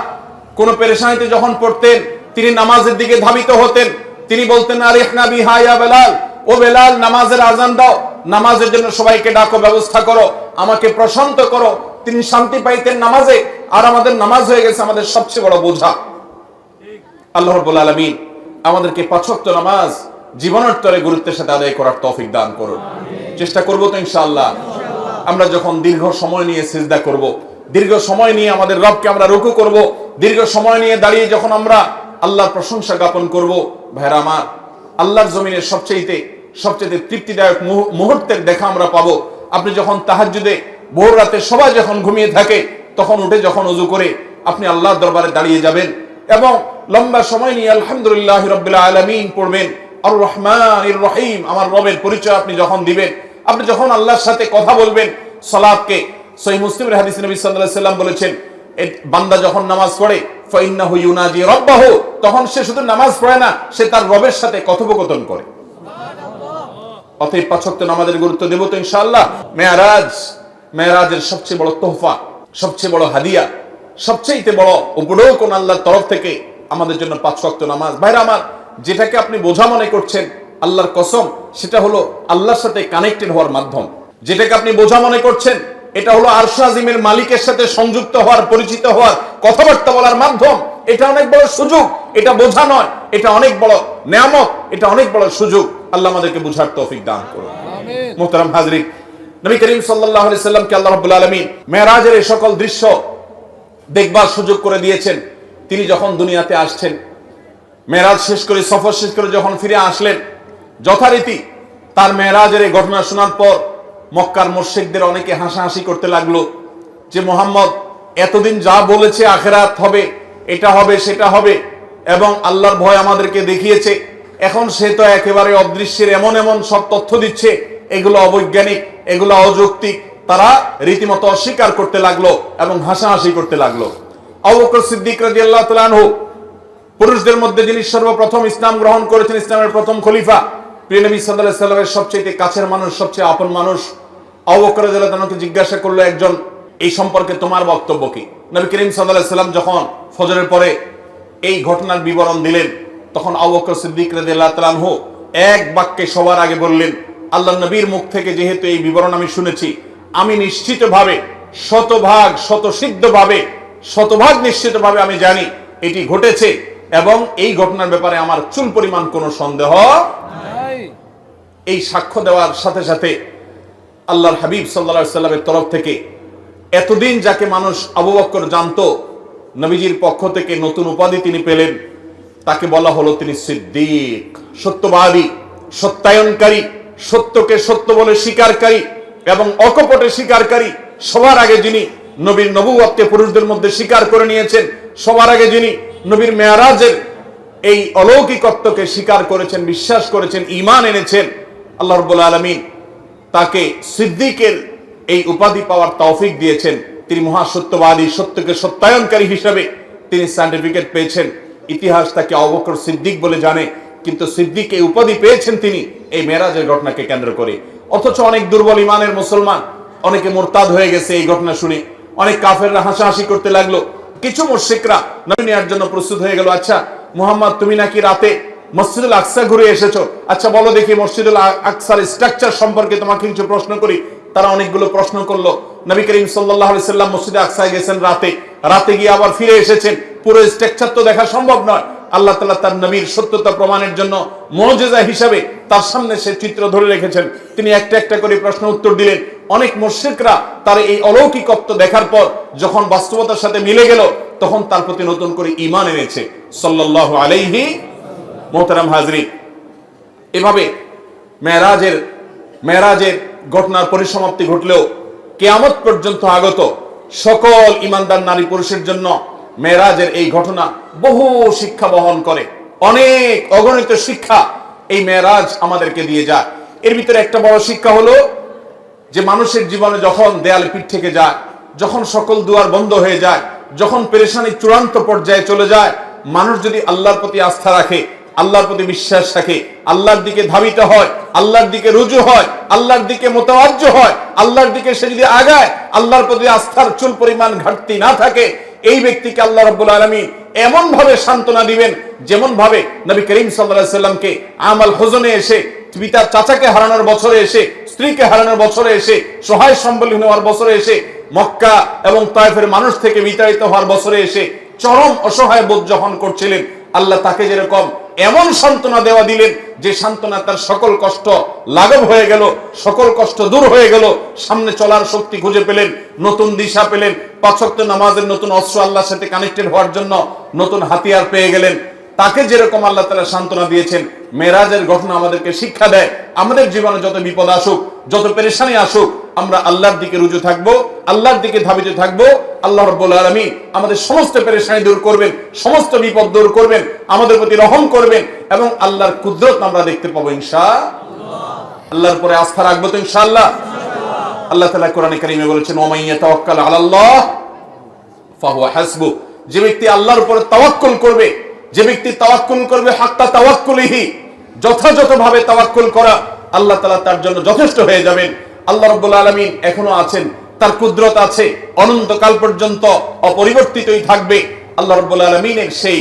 [SPEAKER 1] কোন পেরেশানিতে যখন পড়তেন তিনি নামাজের দিকে ধাবিত হতেন। তিনি বলতেন আরিহনা বিহা ইয়া বেলাল, ও বেলাল নামাজের আযান দাও, নামাজের জন্য সবাইকে ডাকো, ব্যবস্থা করো, আমাকে প্রশান্ত করো। তিনি শান্তি পাইতেন নামাজে। আর আমাদের নামাজ হয়ে গেছে আমাদের সবচেয়ে বড় বোঝা। আল্লাহ রাব্বুল আলামিন আমাদেরকে 5 ওয়াক্ত নামাজ জীবনের তরে গুরুত্বের সাথে আদায় করার তৌফিক দান করুন। চেষ্টা করব তো ইনশাআল্লাহ। আমরা যখন দীর্ঘ সময় নিয়ে সিজদা করব, দীর্ঘ সময় নিয়ে আমাদের রবকে আমরা রুকু করব, দীর্ঘ সময় নিয়ে দাঁড়িয়ে যখন আমরা আল্লাহর প্রশংসা জ্ঞাপন করব, ভাইরা আমার, আল্লাহর জমিনের সবচেয়ে তৃপ্তিদায়ক মুহূর্তের দেখা আমরা পাবো। আপনি যখন তাহাজ্জুদে ভোর রাতে সবাই যখন ঘুমিয়ে থাকে, তখন উঠে যখন ওযু করে আপনি আল্লাহর দরবারে দাঁড়িয়ে যাবেন এবং লম্বা সময় নিয়ে আলহামদুলিল্লাহি রাব্বিল আলামিন পড়বেন, আর রহমানির রহিম, আমার রবের পরিচয় আপনি যখন দিবেন, আপনি যখন আল্লাহর সাথে কথা বলবেন। সালাতকে সহিহ মুসলিমের হাদিসে নবী সাল্লাল্লাহু আলাইহি সাল্লাম বলেছেন, বান্দা যখন নামাজ পড়ে ফাইন্নাহু ইউনাজি রাব্বাহু, তখন সে শুধু নামাজ পড়ে না, সে তার রবের সাথে কথোপকথন করে। অতএব 5 ওয়াক্ত নামাজের গুরুত্ব দেব তো ইনশাআল্লাহ। মেরাজের সবচেয়ে বড় তোহফা, সবচেয়ে বড় হাদিয়া, সবচেয়ে বড় উপঢৌকন কোন আল্লাহর তরফ থেকে আমাদের জন্য 5 ওয়াক্ত নামাজ। ভাইরা আমার, যেটাকে আপনি বোঝা মনে করছেন, আল্লাহর কসম, সেটা হলো আল্লাহর সাথে কানেক্টেড হওয়ার মাধ্যম। যেটাকে আপনি বোঝা মনে করছেন, এটা হলো আরশ আজিমের মালিকের সাথে সংযুক্ত হওয়ার, পরিচিত হওয়ার, কথাবার্তা বলার মাধ্যম। এটা অনেক বড় সুযোগ, এটা বোঝা নয়, এটা অনেক বড় নেয়ামত, এটা অনেক বড় সুযোগ। আল্লাহ আমাদেরকে বুঝার তৌফিক দান করুন। আমিন। মুহতারাম হাজরিন, নবী করিম সাল্লাল্লাহু আলাইহি সাল্লামকে আল্লাহ রাব্বুল আলামিন মেরাজের এই সকল দৃশ্য দেখবার সুযোগ করে দিয়েছেন। তিনি যখন দুনিয়াতে আসছেন, মেরাজ শেষ করে, সফর শেষ করে যখন ফিরে আসলেন, যথারীতি তার মেরাজের এই ঘটনা শোনার পর মক্কার মুশরিকদের অনেকে হাসাহাসি করতে লাগলো যে মুহাম্মদ এতদিন যা বলেছে আখিরাত হবে, এটা হবে, সেটা হবে, এবং আল্লাহর ভয় আমাদেরকে দেখিয়েছে, এখন সে তো একেবারে অদৃশ্যের এমন এমন সব তথ্য দিচ্ছে, এগুলো অবৈজ্ঞানিক, এগুলো অযৌক্তিক। তারা রীতিমতো অস্বীকার করতে লাগলো এবং হাসাহাসি করতে লাগলো। আবু বকর সিদ্দিক রাদিয়াল্লাহু তাআলা আনহু, পুরুষদের মধ্যে যিনি সর্বপ্রথম ইসলাম গ্রহণ করেছেন, ইসলামের প্রথম খলিফা, প্রিয় নবী সাল্লাল্লাহু আলাইহি সাল্লামের সবচেয়ে কাছের মানুষ, সবচেয়ে আপন মানুষ, আবু বকর রাদিয়াল্লাহু তাআলাকে জিজ্ঞাসা করলো একজন, এই সম্পর্কে তোমার বক্তব্য কি? নবী করিম সাল্লাল্লাহু আলাইহি সাল্লাম যখন ফজরের পরে এই ঘটনার বিবরণ দিলেন, তখন আবু বকর সিদ্দিক রাদিয়াল্লাহু তাআলা আনহু এক বাক্যে সবার আগে বললেন, আল্লাহর নবীর মুখ থেকে যেহেতু এই বিবরণ আমি শুনেছি, আমি নিশ্চিতভাবে, শতভাগ নিশ্চিতভাবে আমি জানি এটি ঘটেছে, এবং এই ঘটনার ব্যাপারে আমার চুল পরিমাণ কোনো সন্দেহ নাই। এই সাক্ষ্য দেওয়ার সাথে সাথে আল্লাহর হাবিব সাল্লাল্লাহু আলাইহি সাল্লামের তরফ থেকে এতদিন যাকে মানুষ আবু বকর জানতো, নবীজির পক্ষ থেকে নতুন উপাধি তিনি পেলেন। তাকে বলা হলো তিনি সিদ্দিক, সত্যবাদী, সত্যায়নকারী, সত্যকে সত্য বলে স্বীকারকারী এবং অকপটে স্বীকারকারী। সবার আগে যিনি নবীর নবুয়তকে পুরুষদের মধ্যে স্বীকার করে নিয়েছেন, সবার আগে যিনি নবীর মেরাজের এই অলৌকিকত্বকে স্বীকার করেছেন, বিশ্বাস করেছেন, ঈমান এনেছেন, আল্লাহ রাব্বুল আলামিন তাকে সিদ্দিকের এই উপাধি পাওয়ার তৌফিক দিয়েছেন। তিনি মহাসত্যবাদী, সত্যকে সত্যায়নকারী হিসেবে তিনি সার্টিফিকেট পেয়েছেন। ইতিহাস তাকে আবু বকর সিদ্দিক বলে জানে, কিন্তু সিদ্দিক এই উপাধি পেয়েছেন তিনি এই মেরাজের ঘটনাকে কেন্দ্র করে। অথচ অনেক দুর্বল ইমানের মুসলমান, অনেকে মুরতাদ হয়ে গেছে এই ঘটনা শুনে। অনেক কাফেররা হাসাহাসি করতে লাগলো। কিছু মুশরিকরা নবী নেয়ার জন্য প্রস্তুত হয়ে গেল। আচ্ছা মুহাম্মদ, তুমি নাকি রাতে মসজিদুল আকসা ঘুরে এসেছো, আচ্ছা বলো দেখি মসজিদুল আকসার স্ট্রাকচার সম্পর্কে তোমাকে কিছু প্রশ্ন করি। তারা অনেকগুলো প্রশ্ন করলো। নবী করিম সাল্লাল্লাহু আলাইহি সাল্লাম মসজিদে আকসায় গেছেন রাতে গিয়ে আবার ফিরে এসেছেন। পুরো স্ট্রাকচার তো দেখা সম্ভব নয়। আল্লাহ তাআলা তার নবীর সত্যতা প্রমাণের জন্য মুজিজা হিসাবে তার সামনে সে চিত্র ধরে রেখেছেন। তিনি একটা একটা করে প্রশ্ন উত্তর দিলেন। অনেক মুশরিকরা তার এই অলৌকিকত্ব দেখার পর যখন বাস্তবতার সাথে মিলে গেল, তখন তার প্রতি নতুন করে ঈমান এনেছে সাল্লাল্লাহু আলাইহি। মুহতারাম হাজরিন, এভাবে মেরাজের ঘটনার পরিসমাপ্তি ঘটলেও কিয়ামত পর্যন্ত আগত সকল ঈমানদার নারী পুরুষের জন্য মেরাজের এই ঘটনা বহু শিক্ষা বহন করে। অনেক অগণিত শিক্ষা এই মেরাজ আমাদেরকে দিয়ে যায়। এর ভিতরে একটা বড় শিক্ষা হলো যে মানুষের জীবনে যখন দেয়ালে পিঠ থেকে যায়, যখন সকল দুয়ার বন্ধ হয়ে যায়, যখন পেরেশানি চূড়ান্ত পর্যায়ে চলে যায়, মানুষ যদি আল্লাহর প্রতি আস্থা রাখে আল্লাহর প্রতি বিশ্বাস রাখে, আল্লাহর দিকে ধাবিত হয়, আল্লাহর দিকে রুজু হয়, আল্লাহর দিকে মোতাওয়াজ্জহ হয়, আল্লাহর দিকে সে যদি আগায়, আল্লাহর প্রতি আস্থার চুল পরিমাণ ঘাটতি না থাকে, এই ব্যক্তিকে আল্লাহ রাব্বুল আলামিন এমন ভাবে সান্ত্বনা দিবেন যেমন ভাবে নবী করিম সাল্লাল্লাহু আলাইহি সাল্লামকে আমাল হুজনে এসে, পিতার চাচাকে হারানোর বছরে এসে, স্ত্রীকে হারানোর বছরে এসে, সহায় সম্বলহীন হওয়ার বছরে এসে, মক্কা এবং তায়েফের মানুষ থেকে বিতাড়িত হওয়ার বছরে এসে চরম অসহায় বোধ যখন করছিলেন, আল্লাহ তাকে যেরকম এমন সান্ত্বনা দেওয়া দিলেন যে সান্ত্বনা তার সকল কষ্ট লাঘব হয়ে গেল, সকল কষ্ট দূর হয়ে গেল, সামনে চলার শক্তি খুঁজে পেলেন, নতুন দিশা পেলেন, 5 ওয়াক্ত নামাজের নতুন অস্ত্র আল্লাহর সাথে কানেক্টেড হওয়ার জন্য নতুন হাতিয়ার পেয়ে গেলেন। তাকে যেরকম আল্লাহ তাআলা সান্ত্বনা দিয়েছেন, মেরাজের ঘটনা আমাদেরকে শিক্ষা দেয় আমাদের জীবনে যত বিপদ আসুক, যত পেরেশানি আসুক, আমরা আল্লাহর দিকে রুজু থাকবো, আল্লাহর দিকে ধাবিত থাকবো। আল্লাহ রাব্বুল আলামিন আমাদের সমস্ত পেরেশানি দূর করবেন, সমস্ত বিপদ দূর করবেন, আমাদের প্রতি রহম করবেন এবং আল্লাহর কুদরত আমরা দেখতে পাবো ইনশাআল্লাহ। আল্লাহর উপরে আস্থা রাখবো তো ইনশাআল্লাহ। আল্লাহ তাআলা কোরআনে কারীমে বলেছেন, ওয়া মান ইয়াতাওয়াক্কাল আলাল্লাহ ফাহুয়া হাসবু। যে ব্যক্তি আল্লাহর উপরে তাওয়াক্কুল করবে, যে ব্যক্তি তাওয়াক্কুল করবে হাক্কা তাওয়াক্কুলিহি, যথাযথভাবে তাওয়াক্কুল করা, আল্লাহ তাআলা তার জন্য যথেষ্ট হয়ে যাবেন। আল্লাহ রাব্বুল আলামিন এখনো আছেন, তার কুদরত আছে, অনন্তকাল পর্যন্ত অপরিবর্তিতই থাকবে। আল্লাহ রাব্বুল আলামিনের সেই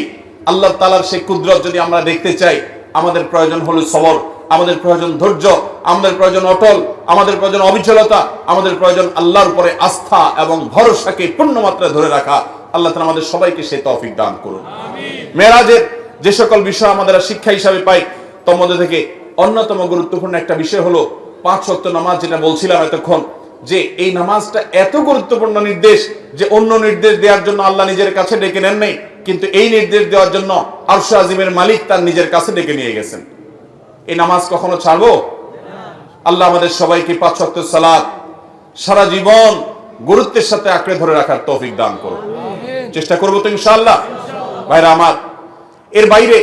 [SPEAKER 1] আল্লাহ তাআলার সেই কুদরত যদি আমরা দেখতে চাই, আমাদের প্রয়োজন হলো সবর, আমাদের প্রয়োজন ধৈর্য, আমাদের প্রয়োজন অটল, আমাদের প্রয়োজন অবিচলতা, আমাদের প্রয়োজন আল্লাহর উপরে আস্থা এবং ভরসাকে পূর্ণ মাত্রায় ধরে রাখা। আল্লাহ তাআলা আমাদের সবাইকে সেই তৌফিক দান করুন। মেরাজের যে সকল বিষয় আমাদের শিক্ষা হিসাবে পাই, তার মধ্যে থেকে অন্যতম গুরুত্বপূর্ণ একটা বিষয় হলো 5 ওয়াক্ত নামাজ, যেটা বলছিলাম এতক্ষণ, যে এই নামাজটা এত গুরুত্বপূর্ণ নির্দেশ যে অন্য নির্দেশ দেওয়ার জন্য আল্লাহ নিজের কাছে ডেকে নেন নাই, কিন্তু এই নির্দেশ দেওয়ার জন্য আরশ আজিমের মালিক তার নিজের কাছে ডেকে নিয়ে গেছেন। এই নামাজ কখনো ছাড়বো? আল্লাহ আমাদের সবাইকে 5 ওয়াক্ত সালাত সারা জীবন গুরুত্বের সাথে আঁকড়ে ধরে রাখার তৌফিক দান করুন। চেষ্টা করবো তো ইনশাআল্লাহ। ভাইরা আমার, এর বাইরে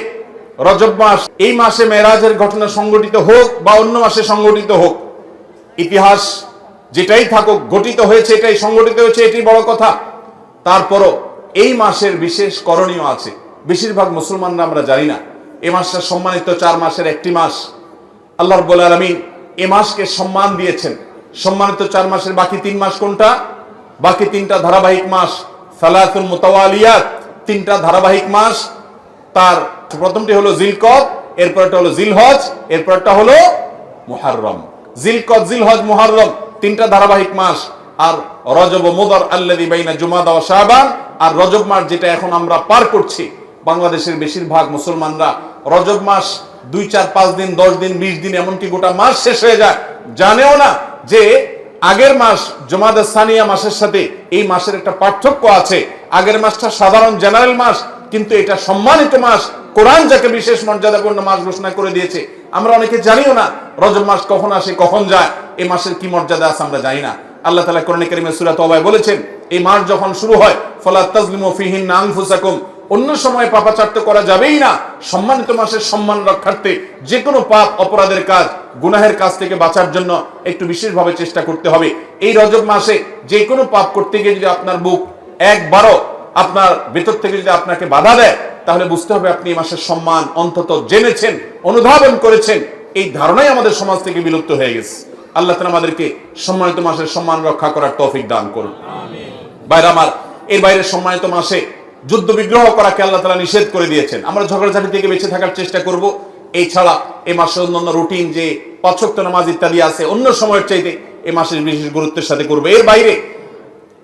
[SPEAKER 1] রজব মাস, এই মাসে মেরাজের ঘটনা সংঘটিত হোক বা অন্য মাসে সংঘটিত হোক, ইতিহাস যেটাই থাকুক, ঘটিত হয়েছে, এটাই সংঘটিত হয়েছে, এটাই বড় কথা। তারপরও এই মাসের বিশেষ করণীয় আছে, বেশিরভাগ মুসলমানরা আমরা জানি না। এই মাসটা সম্মানিত 4 মাসের একটি মাস। আল্লাহ রাব্বুল আলামিন এই মাসকে সম্মান দিয়েছেন। সম্মানিত 4 মাসের বাকি 3 মাস কোনটা? বাকি 3টা ধারাবাহিক মাস, সালাতুল মুতাওয়ালিয়াত, 3টা ধারাবাহিক মাস। তার প্রথমটি হলো জিলকদ, এরপরটা হলো জিলহজ, এরপরটা হলো মুহররম। জিলকদ, জিলহজ, মুহররম 3টা ধারাবাহিক মাস। আর রজব ও মুদর আল্লাযী বাইনা জুমাদা ওয়া শাবান, আর রজব মাস যেটা এখন আমরা পার করছি, বাংলাদেশের বেশিরভাগ মুসলমানরা রজব মাস 2, 4, 5 দিন, 10 দিন, 20 দিন, এমনকি গোটা মাস শেষ হয়ে যায়, জানেও না যে আগের মাস জুমাদা সানিয়া মাসের সাথে এই মাসের একটা পার্থক্য আছে। আগের মাসটা সাধারণ জেনারেল মাস, কিন্তু এটা সম্মানিত মাস। কোরআন যাকে বিশেষ মর্যাদাপূর্ণ মাস ঘোষণা করে দিয়েছে, আমরা অনেকে জানিও না রজব মাস কখন আসে, কখন যায়, এই মাসের কি মর্যাদা আছে আমরা জানি না। আল্লাহ তাআলা কোরআনে কারীমে সূরা তাওবায় বলেছেন, এই মাস যখন শুরু হয়, ফালা তাজলিমু ফিহিন্না আনফুসাকুম, অন্য সময় পাপাচার তো করা যাবেই না। সম্মানিত মাসের সম্মান রক্ষার্থে যে কোনো পাপ, অপরাধের কাজ, গুনাহের কাজ থেকে বাঁচার জন্য একটু বিশেষভাবে চেষ্টা করতে হবে। এই রজব মাসে যে কোনো পাপ করতে গিয়ে যদি আপনার বুক একবারও আপনার ভেতর থেকে যদি আপনাকে বাধা দেয়, তাহলে বুঝতে হবে আপনি এই মাসের সম্মান অন্তত জেনেছেন, অনুধাবন করেছেন। এই ধারণাই আমাদের সমাজ থেকে বিলুপ্ত হয়ে গেছে। আল্লাহ তাআলা আমাদেরকে সম্মানিত মাসের সম্মান রক্ষা করার তৌফিক দান করুন। ভাইরা আমার, এর বাইরে সম্মানিত মাসে যুদ্ধ বিগ্রহ করাকে আল্লাহ তাআলা নিষেধ করে দিয়েছেন। আমরা ঝগড়াঝাটি থেকে বেঁচে থাকার চেষ্টা করব। এই ছাড়া এই মাসে অন্যান্য রুটিন যে 5 ওয়াক্ত নামাজ ইত্যাদি আছে, অন্য সময়ের চাইতে এই মাসের বিশেষ গুরুত্বের সাথে করবে। এর বাইরে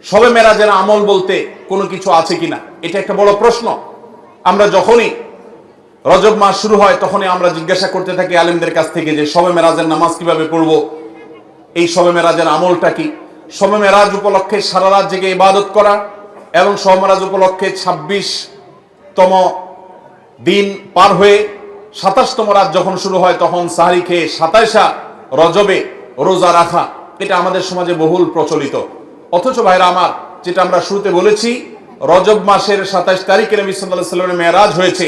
[SPEAKER 1] শবে মেরাজের আমল বলতে কোনো কিছু আছে কিনা, এটা একটা বড় প্রশ্ন। আমরা যখনই রজব মাস শুরু হয়, তখনই আমরা জিজ্ঞাসা করতে থাকি আলেমদের কাছ থেকে যে শবে মেরাজের নামাজ কিভাবে পড়বো, এই শবে মেরাজের আমলটা কি। শবে মেরাজ উপলক্ষে সারা রাত জেগে ইবাদত করা এবং শবে মেরাজ উপলক্ষে 26তম দিন পার হয়ে 27তম রাত যখন শুরু হয়, তখন সাহরি খেয়ে 27 রজবে রোজা রাখা, এটা আমাদের সমাজে বহুল প্রচলিত। অথচ ভাইরা আমার, যেটা আমরা শুরুতে বলেছি, রজব মাসের 27 তারিখে নবী সাল্লাল্লাহু আলাইহি ওয়াসাল্লামের মেরাজ হয়েছে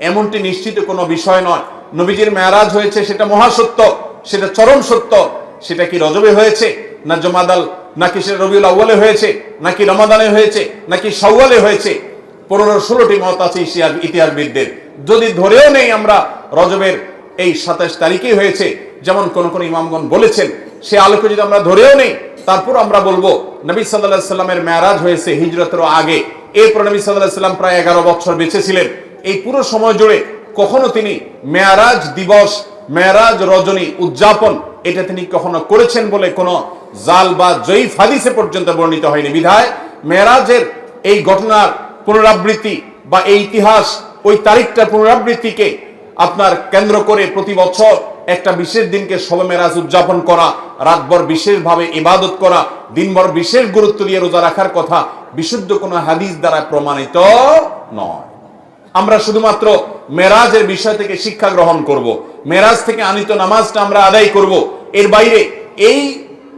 [SPEAKER 1] এমনটি নিশ্চিত কোনো বিষয় নয়। নবীজির মেরাজ হয়েছে সেটা মহাসত্য, সেটা চরম সত্য। সেটা কি রজবে হয়েছে, না জুমাদাল, নাকি সেটা রবিউল আউয়ালে হয়েছে, নাকি রমাদানে হয়েছে, নাকি শাওয়ালে হয়েছে, 15-16টি মত আছে ইতিহাসবিদদের। যদি ধরেও নেই আমরা রজবের এই 27 তারিখেই হয়েছে, যেমন কোন কোন ইমামগণ বলেছেন, সে আলোকে যদি আমরা ধরেও নেই, তারপর আমরা বলবো নবী সাল্লাল্লাহু আলাইহি সাল্লামের মেরাজ হয়েছে হিজরতের আগে। এরপর নবী সাল্লাল্লাহু আলাইহি সাল্লাম প্রায় 11 বছর বেঁচে ছিলেন। এই পুরো সময় জুড়ে কখনো তিনি মেরাজ দিবস, মেরাজ রজনী উদযাপন এটা তিনি কখনো করেছেন বলে কোনো জাল বা জয়ীফ হাদিসে পর্যন্ত বর্ণিত হয়নি। বিধায় মেরাজের এই ঘটনার পুনরাবৃত্তি বা এই ইতিহাস, ওই তারিখটা পুনরাবৃত্তিকে আপনার কেন্দ্র করে প্রতি বছর একটা বিশেষ দিনকে শবে মেরাজ উদযাপন করা, রাতভর বিশেষভাবে ইবাদত করা, দিনভর বিশেষ গুরুত্ব দিয়ে রোজা রাখার কথা বিশুদ্ধ কোনো হাদিস দ্বারা প্রমাণিত নয়। আমরা শুধুমাত্র মেরাজের বিষয় থেকে শিক্ষা গ্রহণ করব, মেরাজ থেকে আনিত নামাজটা আমরা আদায় করব। এর বাইরে এই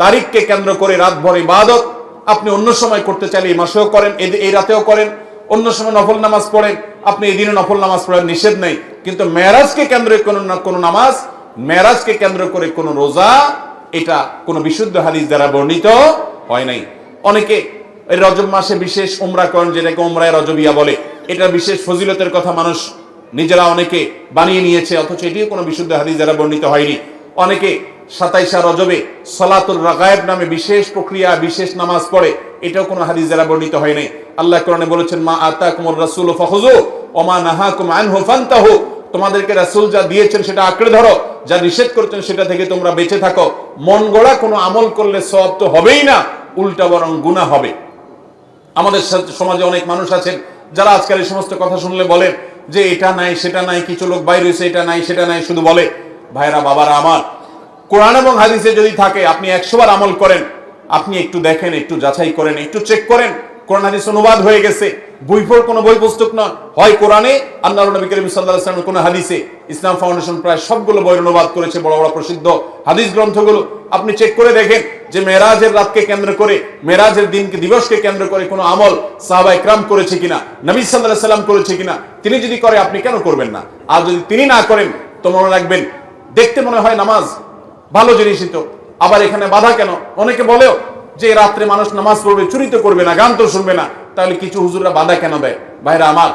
[SPEAKER 1] তারিখকে কেন্দ্র করে রাতভর ইবাদত আপনি অন্য সময় করতে চাইলে এই মাসেও করেন, এই রাতেও করেন, অন্য সময় নফল নামাজ পড়েন, আপনি এই দিনে নফল নামাজ পড়েন, নিষেধ নেই। কিন্তু মেরাজকে কেন্দ্র করে কোনো নামাজ, মেরাজকে কেন্দ্র করে কোনো রোজা, এটা কোনো বিশুদ্ধ হাদিস দ্বারা বর্ণিত হয় নাই। অনেকে এই রজব মাসে বিশেষ উমরা করেন, যেটাকে উমরায়ে রজবিয়া বলে। এটা বিশেষ ফজিলতের কথা মানুষ নিজেরা অনেকে বানিয়ে নিয়েছে, অথচ এটিও কোনো বিশুদ্ধ হাদিস দ্বারা বর্ণিত হয়নি। অনেকে 27 রজবে সালাতুল রাগায়েব নামে বিশেষ প্রক্রিয়া, বিশেষ নামাজ পড়ে, এটাও কোনো হাদিস দ্বারা বর্ণিত হয় নাই। আল্লাহ কোরআনে বলেছেন, মা আতাকুমুর রাসূলু ফাখুযু ওয়া মা নাহাকুম আনহু ফান্তাহু, তোমাদেরকে রাসূল যা দিয়েছেন সেটা আঁকড়ে ধরো, যা নিষেধ করেছেন সেটা থেকে তোমরা বেঁচে থাকো। মন গড়া কোনো আমল করলে সওয়াব তো হবেই না, উল্টা বরং গুনাহ হবে। আমাদের সমাজে অনেক মানুষ আছেন যারা আজকাল এই সমস্ত কথা শুনলে বলেন যে এটা নাই সেটা নাই, কিছু লোক বাইরে হয়েছে, এটা নাই সেটা নাই শুধু বলে। ভাইরা বাবারা আমার, কোরআন এবং হাদিসে যদি থাকে আপনি 100 বার আমল করেন, আপনি একটু দেখেন, একটু যাচাই করেন, একটু চেক করেন। কোরআন হাদিস অনুবাদ হয়ে গেছে, কোনো বই পুস্তক নয়, হয় কোরআনে, আল্লাহর নবী করিম সাল্লাল্লাহু আলাইহি ওয়াসাল্লামের কোনো হাদিসে। ইসলাম ফাউন্ডেশন প্রায় সবগুলো বই অনুবাদ করেছে, বড় বড় প্রসিদ্ধ হাদিস গ্রন্থগুলো। আপনি চেক করে দেখেন যে মেরাজের রাতকে কেন্দ্র করে, মেরাজের দিনকে, দিবসকে কেন্দ্র করে কোনো আমল সাহাবা ইকরাম করেছে কিনা, নবী সাল্লাল্লাহু আলাইহি ওয়াসাল্লাম করেছে কিনা। তিনি যদি করে আপনি কেন করবেন না? আর যদি তিনি না করেন তো মনে রাখবেন, দেখতে মনে হয় নামাজ ভালো জিনিসই তো, আবার এখানে বাধা কেন? অনেকে বলেও যে রাত্রে মানুষ নামাজ পড়বে, চুরি তো করবে না, গান তো শুনবে না, তাহলে কিছু হুজুররা বাধা কেন দেয়? ভাইরা আমার,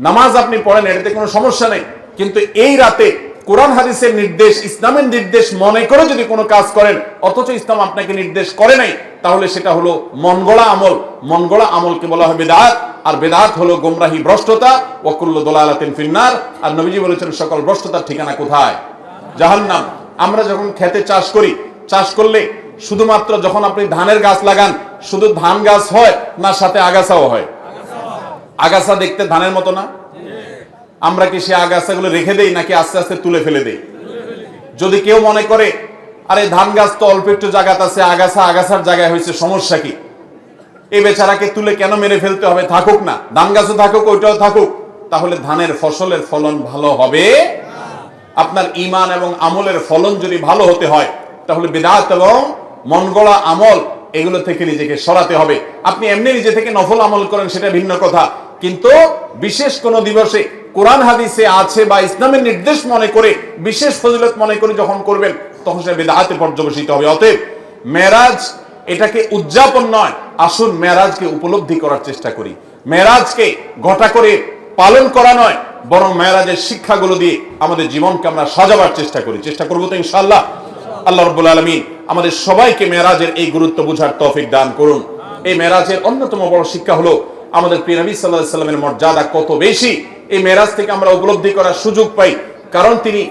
[SPEAKER 1] নামাজ আপনি পড়েন, এটাতে কোনো সমস্যা নেই, কিন্তু এই রাতে কোরআন হাদিসের নির্দেশ, ইসলামের নির্দেশ মনে করে যদি কোনো কাজ করেন, অথচ ইসলাম আপনাকে নির্দেশ করে নাই, তাহলে সেটা হলো মন গড়া আমল। মন গড়া আমলকে বলা হয় বিদআত, আর বিদআত হলো গোমরাহি, ভ্রষ্টতা। ওয়া কুল্লু দালালাতিন ফিন্নার, আর নবীজি বলেছেন সকল ভ্রষ্টতার ঠিকানা কোথায়? জাহান্নাম। আমরা যখন খেতে চাষ করি, চাষ করলে শুধুমাত্র যখন আপনি ধানের গাছ লাগান, শুধু ধান গাছ হয় না সাথে আগাছাও হয়? আগাছা দেখতে ধানের মতো না? আমরা কি সে আগাছাগুলো রেখে দেই নাকি আস্তে আস্তে তুলে ফেলে দেই? যদি কেউ মনে করে আরে ধান গাছ তো অল্প একটু জায়গাতে আছে, আগাছা আগাছার জায়গায় হয়েছে, সমস্যা কি, এই বেচারাকে তুলে কেন মেরে ফেলতে হবে, থাকুক না, ধান গাছও থাকুক, ওইটাও থাকুক, তাহলে ধানের ফসলের ফলন ভালো হবে? আপনার ঈমান এবং আমলের ফলন যদি ভালো হতে হয়, তাহলে বিদআত এবং মন গড়া আমল এগুলো থেকে নিজেকে সরাতে হবে। আপনি এমনি নিজে থেকে নফল আমল করেন, সেটা ভিন্ন কথা, কিন্তু বিশেষ কোন দিবসে কোরআন হাদিসে আছে বা ইসলামের নির্দেশ মনে করে, বিশেষ ফজিলত মনে করে যখন করবেন, তখন সেটা বিদআতে পর্যবসিত হবে। অতএব মেরাজ এটাকে উদযাপন নয়, আসুন মেরাজকে উপলব্ধি করার চেষ্টা করি। মেরাজকে ঘটা করে পালন করা নয়, বরং মেরাজের শিক্ষাগুলো দিয়ে আমাদের জীবনকে আমরা সাজাবার চেষ্টা করি। চেষ্টা করবো তো ইনশাআল্লাহ। আল্লাহ রাব্বুল আলামিন আমাদের সবাইকে মেরাজের এই গুরুত্ব বুঝার তৌফিক দান করুন। এই মেরাজের অন্যতম বড় শিক্ষা হলো আমাদের প্রিয় নবী সাল্লাল্লাহু আলাইহি সাল্লামের মর্যাদা কত বেশি। এই মেরাজ থেকে আমরা উপলব্ধি করার সুযোগ পাই, কারণ তিনি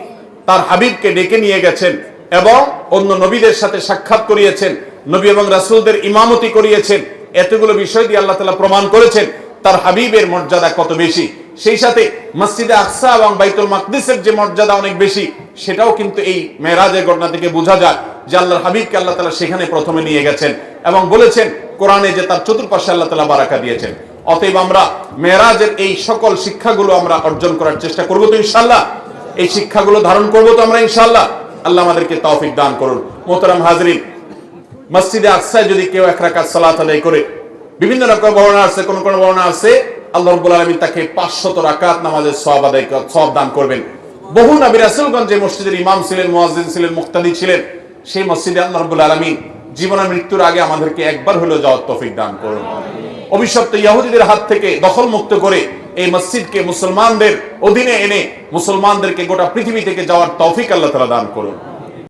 [SPEAKER 1] তার হাবিবকে ডেকে নিয়ে গেছেন এবং অন্য নবীদের সাথে সাক্ষাৎ করিয়েছেন, নবী এবং রাসূলদের ইমামতি করিয়েছেন। এতগুলো বিষয় দিয়ে আল্লাহ তাআলা প্রমাণ করেছেন তার হাবিবের মর্যাদা কত বেশি। সেই সাথে মসজিদে আকসা এবং বাইতুল মাকদিসের যে মর্যাদা অনেক বেশি, সেটাও কিন্তু এই মেরাজের ঘটনা থেকে বোঝা যায় যে আল্লাহর হাবিবকে আল্লাহ তাআলা সেখানে প্রথমে নিয়ে গেছেন এবং বলেছেন কোরআনে যে তার চতুর্পাশে আল্লাহ তাআলা বারাকা দিয়েছেন। অতএব আমরা মেরাজের এই সকল শিক্ষাগুলো আমরা অর্জন করার চেষ্টা করব তো ইনশাআল্লাহ। এই শিক্ষাগুলো ধারণ করব তো আমরা ইনশাআল্লাহ। আল্লাহ আমাদেরকে তৌফিক দান করুন। মোহতারাম হাজরিন, মসজিদে আকসায় যদি কেউ 1 রাকাত সালাত আদায় করে, বিভিন্ন রকম বর্ণনা আছে, কোন কোন বর্ণনা আছে আল্লাহ রাব্বুল আলামিন তাকে 500 রাকাত নামাজের সওয়াব দান করবেন। বহু নবী রাসূলগণ যে মসজিদের ইমাম ছিলেন, মুয়াজ্জিন ছিলেন, মুক্তাদি ছিলেন, সেই মসজিদে আল্লাহ রাব্বুল আলামিন জীবন আর মৃত্যুর আগে আমাদেরকে একবার হলেও যাওয়ার তৌফিক দান করুন। অভিশপ্ত ইহুদিদের হাত থেকে দখল মুক্ত করে এই মসজিদকে মুসলমানদের অধীনে এনে মুসলমানদেরকে গোটা পৃথিবী থেকে যাওয়ার তৌফিক আল্লাহ তাআলা দান করুন।